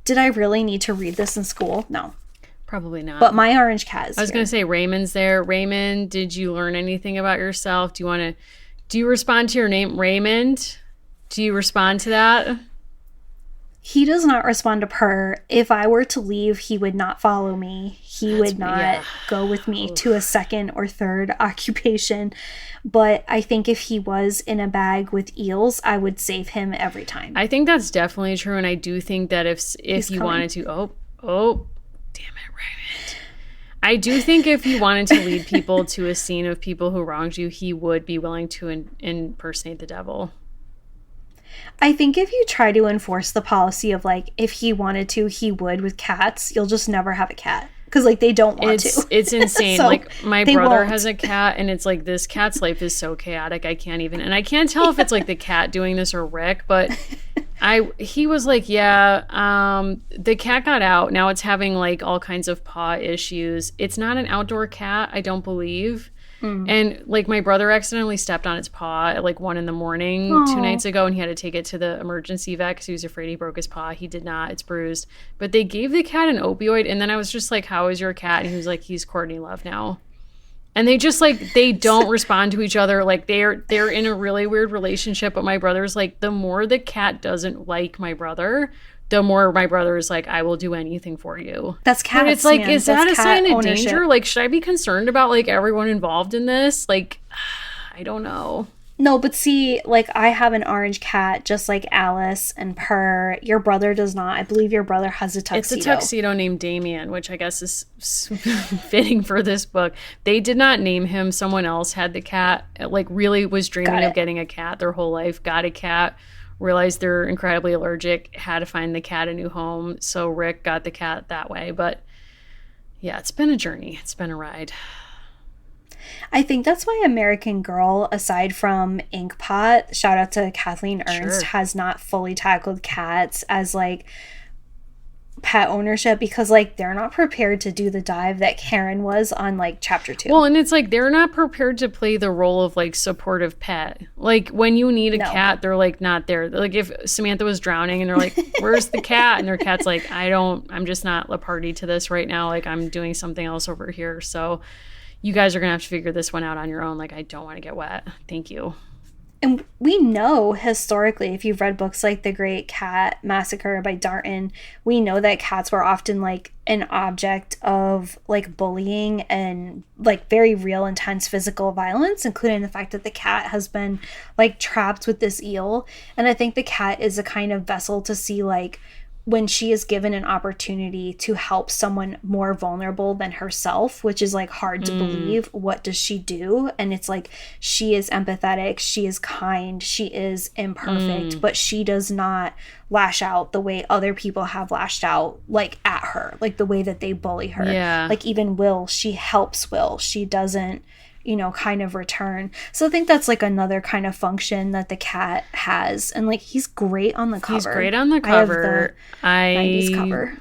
Did I really need to read this in school? No. Probably not. But my orange cat is I was going to say Raymond's there. Raymond, did you learn anything about yourself? Do you respond to your name, Raymond? Do you respond to that? He does not respond to purr. If I were to leave, he would not follow me. He would not go with me to a second or third occupation. But I think if he was in a bag with eels, I would save him every time. I think that's definitely true. And I do think that if you wanted to, oh, damn it, Raymond. I do think if he wanted to lead people to a scene of people who wronged you, he would be willing to impersonate the devil. I think if you try to enforce the policy of, like, if he wanted to, he would with cats, you'll just never have a cat. Because, like, they don't want to. It's insane. So like, my brother won't. has a cat, and it's like, this cat's life is so chaotic. I can't even... And I can't tell if it's, like, the cat doing this or Rick, but he was like, the cat got out. Now it's having, like, all kinds of paw issues. It's not an outdoor cat, I don't believe. And, like, my brother accidentally stepped on its paw at, like, 1 a.m. 2 nights ago, and he had to take it to the emergency vet because he was afraid he broke his paw. He did not. It's bruised. But they gave the cat an opioid, and then I was just like, how is your cat? And he was like, he's Courtney Love now. And they just, like, they don't respond to each other. Like, they're in a really weird relationship, but my brother's like, the more the cat doesn't like my brother, the more my brother is like, I will do anything for you. That's cat. But it's like, is that a sign of danger? Like, should I be concerned about, like, everyone involved in this? Like, I don't know. No, but see, like, I have an orange cat just like Alyce and Purr. Your brother does not. I believe your brother has a tuxedo. It's a tuxedo named Damien, which I guess is fitting for this book. They did not name him. Someone else had the cat, like, really was dreaming of getting a cat their whole life, got a cat, realized they're incredibly allergic, had to find the cat a new home. So Rick got the cat that way. But yeah, it's been a journey. It's been a ride. I think that's why American Girl, aside from Inkpot, shout out to Kathleen Ernst, has not fully tackled cats as, like, pet ownership, because, like, they're not prepared to do the dive that Karen was on, like, chapter 2. Well, and it's like they're not prepared to play the role of, like, supportive pet. Like, when you need a cat, they're, like, not there. Like, if Samantha was drowning and they're like, where's the cat? And their cat's like, I'm just not a party to this right now. Like, I'm doing something else over here. So you guys are going to have to figure this one out on your own. Like, I don't want to get wet. Thank you. And we know historically, if you've read books like The Great Cat Massacre by Darton, we know that cats were often, like, an object of, like, bullying and, like, very real, intense physical violence, including the fact that the cat has been, like, trapped with this eel. And I think the cat is a kind of vessel to see, like, when she is given an opportunity to help someone more vulnerable than herself, which is, like, hard to believe, what does she do? And it's like, she is empathetic, she is kind, she is imperfect, but she does not lash out the way other people have lashed out, like, at her, like the way that they bully her. Yeah. Like, even Will, she helps Will. She doesn't, you know, kind of return. So I think that's, like, another kind of function that the cat has. And, like, he's great on the cover. He's great on the cover. I have the 90s cover.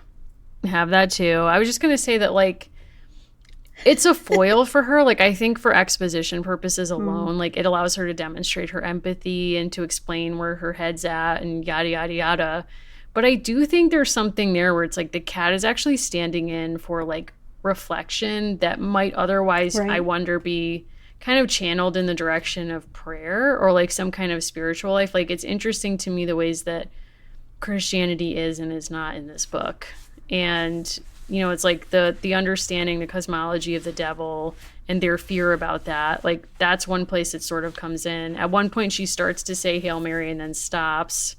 Have that too. I was just going to say that, like, it's a foil for her. Like, I think for exposition purposes alone, like, it allows her to demonstrate her empathy and to explain where her head's at and yada, yada, yada. But I do think there's something there where it's like the cat is actually standing in for, like, reflection that might otherwise, I wonder, be kind of channeled in the direction of prayer or, like, some kind of spiritual life. Like, it's interesting to me the ways that Christianity is and is not in this book. And, you know, it's like the understanding, the cosmology of the devil and their fear about that. Like, that's one place it sort of comes in. At one point she starts to say Hail Mary and then stops.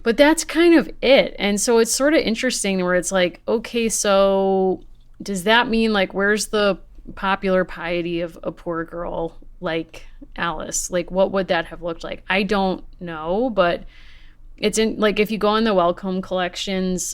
But that's kind of it. And so it's sort of interesting where it's like, okay, so does that mean, like, where's the popular piety of a poor girl like Alyce? Like, what would that have looked like? I don't know, but it's in, like, if you go on the Wellcome Collections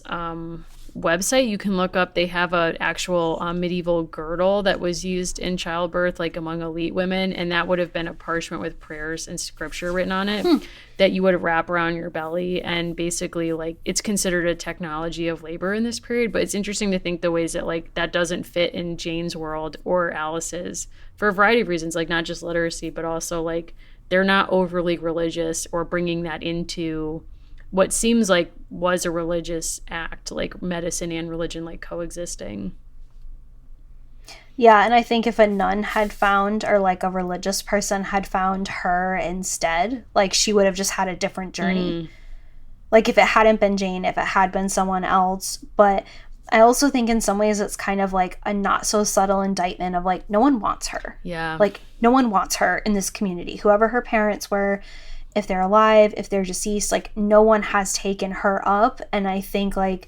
website, you can look up, they have an actual medieval girdle that was used in childbirth, like, among elite women, and that would have been a parchment with prayers and scripture written on it that you would wrap around your belly. And basically, like, it's considered a technology of labor in this period. But it's interesting to think the ways that, like, that doesn't fit in Jane's world or Alice's for a variety of reasons, like, not just literacy, but also, like, they're not overly religious or bringing that into what seems like was a religious act, like medicine and religion, like, coexisting. Yeah, and I think if a nun had found, or, like, a religious person had found her instead, like, she would have just had a different journey. Like, if it hadn't been Jane, if it had been someone else. But I also think in some ways it's kind of like a not so subtle indictment of, like, no one wants her. Yeah. Like, no one wants her in this community. Whoever her parents were, if they're alive, if they're deceased, like, no one has taken her up. And I think, like,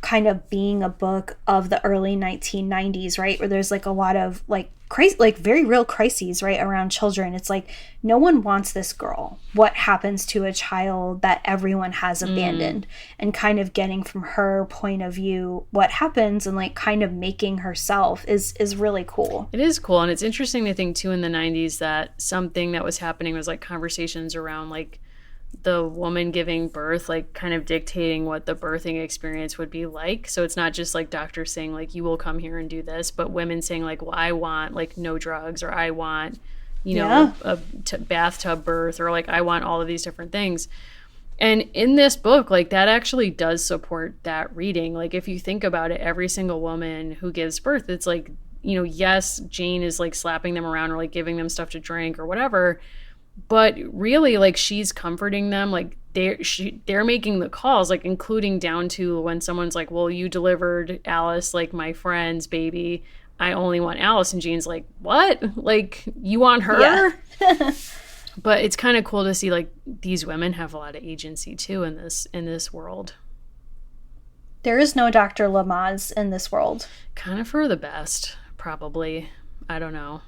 kind of being a book of the early 1990s, right? Where there's like a lot of like crazy, like very real crises, right, around children. It's like no one wants this girl. What happens to a child that everyone has abandoned? And kind of getting from her point of view what happens and like kind of making herself is really cool. It is cool. And it's interesting to think too in the 90s that something that was happening was like conversations around like the woman giving birth, like kind of dictating what the birthing experience would be like. So it's not just like doctors saying like, you will come here and do this, but women saying like, well, I want like no drugs, or I want, you know, a bathtub birth, or like I want all of these different things. And in this book, like that actually does support that reading. Like if you think about it, every single woman who gives birth, it's like, you know, yes, Jane is like slapping them around or like giving them stuff to drink or whatever, but really, like, she's comforting them. Like, they're making the calls, like, including down to when someone's like, well, you delivered Alyce, like, my friend's baby. I only want Alyce. And Jean's like, what? Like, you want her? Yeah. But it's kind of cool to see, like, these women have a lot of agency, too, in this world. There is no Dr. Lamaze in this world. Kind of for the best, probably. I don't know.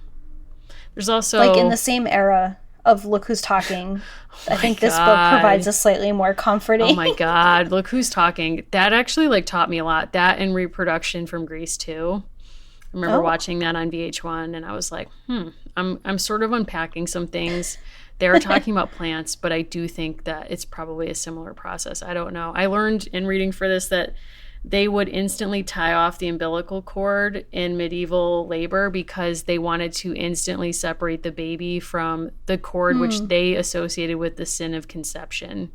There's also... like, in the same era of Look Who's Talking. I think this book provides a slightly more comforting. Oh my God. Look Who's Talking. That actually like taught me a lot. That and Reproduction from Grease 2. I remember watching that on VH1 and I was like, I'm sort of unpacking some things. They are talking about plants, but I do think that it's probably a similar process. I don't know. I learned in reading for this that they would instantly tie off the umbilical cord in medieval labor because they wanted to instantly separate the baby from the cord, which they associated with the sin of conception.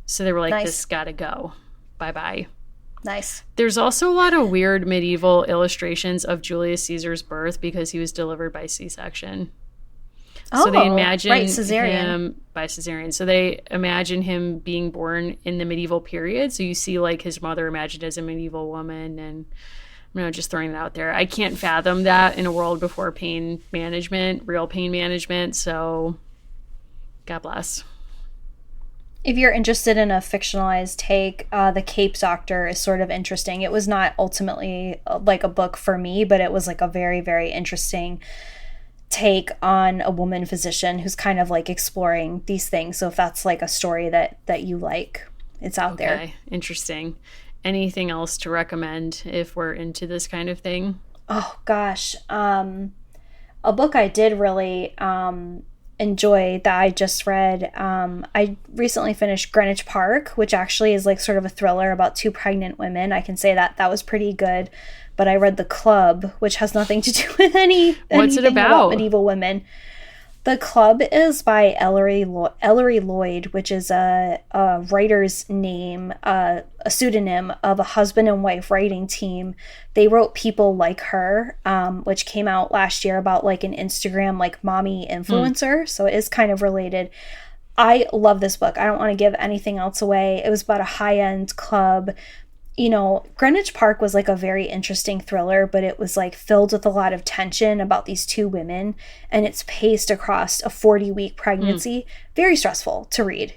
So they were like, this gotta go. Bye-bye. Nice. There's also a lot of weird medieval illustrations of Julius Caesar's birth because he was delivered by C-section. So they imagine him by cesarean. So they imagine him being born in the medieval period. So you see like his mother imagined as a medieval woman, and just throwing that out there. I can't fathom that in a world before pain management, real pain management. So God bless. If you're interested in a fictionalized take, The Cape Doctor is sort of interesting. It was not ultimately like a book for me, but it was like a very, very interesting take on a woman physician who's kind of like exploring these things. So if that's like a story that you like, it's out there. Okay, interesting. Anything else to recommend if we're into this kind of thing? Oh gosh, a book I did really enjoy that I just read. I recently finished Greenwich Park, which actually is like sort of a thriller about two pregnant women. I can say that was pretty good. But I read The Club, which has nothing to do with What's it about medieval women. The Club is by Ellery Lloyd, which is a writer's name, a pseudonym of a husband and wife writing team. They wrote People Like Her, which came out last year about like an Instagram like mommy influencer. So it is kind of related. I love this book. I don't want to give anything else away. It was about a high-end club. You know, Greenwich Park was like a very interesting thriller, but it was like filled with a lot of tension about these two women, and it's paced across a 40-week pregnancy. Very stressful to read.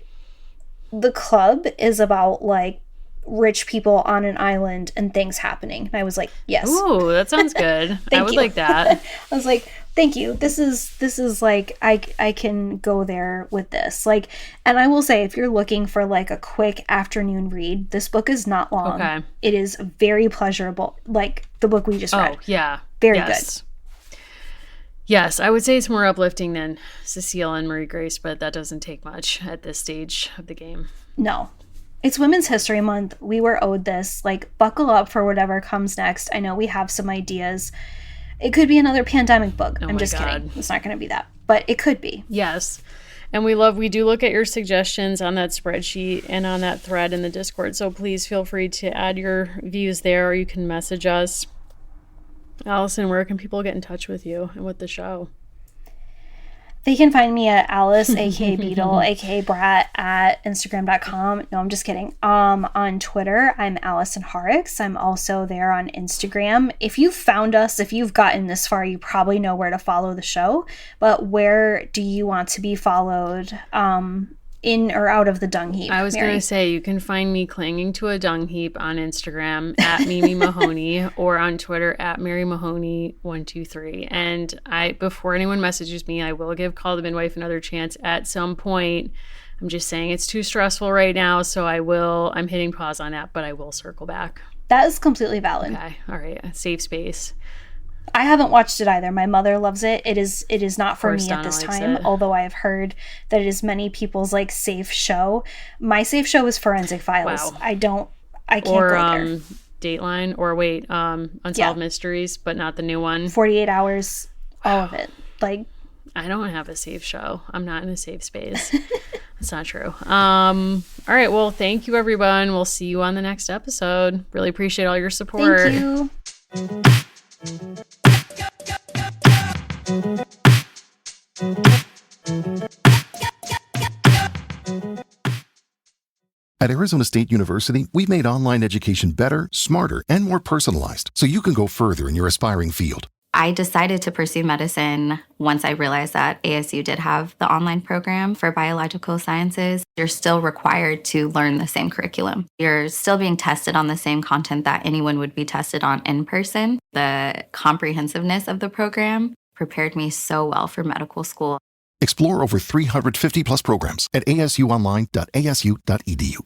The Club is about like rich people on an island and things happening. And I was like, yes. Ooh, that sounds good. I would like that. I was like, thank you. This is like, I can go there with this. Like, and I will say, if you're looking for like a quick afternoon read, this book is not long. Okay. It is very pleasurable. Like the book we just read. Oh, yeah. Very good. Yes, I would say it's more uplifting than Cecile and Marie Grace, but that doesn't take much at this stage of the game. No. It's Women's History Month. We were owed this. Like, buckle up for whatever comes next. I know we have some ideas. It could be another pandemic book. I'm just kidding. It's not going to be that. But it could be. Yes. And we do look at your suggestions on that spreadsheet and on that thread in the Discord. So please feel free to add your views there, or you can message us. Allison, where can people get in touch with you and with the show? They can find me at Alyce, aka Beetle, aka Brat, at Instagram.com. No, I'm just kidding. On Twitter, I'm Allison Horrocks. I'm also there on Instagram. If you've found us, if you've gotten this far, you probably know where to follow the show. But where do you want to be followed? in or out of the dung heap? I was going to say, you can find me clinging to a dung heap on Instagram at Mimi Mahoney or on Twitter at Mary Mahoney123. And before anyone messages me, I will give Call the Midwife another chance at some point. I'm just saying it's too stressful right now, so I'm hitting pause on that, but I will circle back. That is completely valid. Okay. All right. Safe space. I haven't watched it either. My mother loves it. It is not for me at this time, although I have heard that it is many people's like safe show. My safe show is Forensic Files. Wow. I can't go there. Dateline, or wait, Unsolved Mysteries, but not the new one. 48 Hours, all of it. Like, I don't have a safe show. I'm not in a safe space. That's not true. All right. Well, thank you, everyone. We'll see you on the next episode. Really appreciate all your support. Thank you. At Arizona State University, we've made online education better, smarter, and more personalized so you can go further in your aspiring field. I decided to pursue medicine once I realized that ASU did have the online program for biological sciences. You're still required to learn the same curriculum. You're still being tested on the same content that anyone would be tested on in person. The comprehensiveness of the program prepared me so well for medical school. Explore over 350 plus programs at asuonline.asu.edu.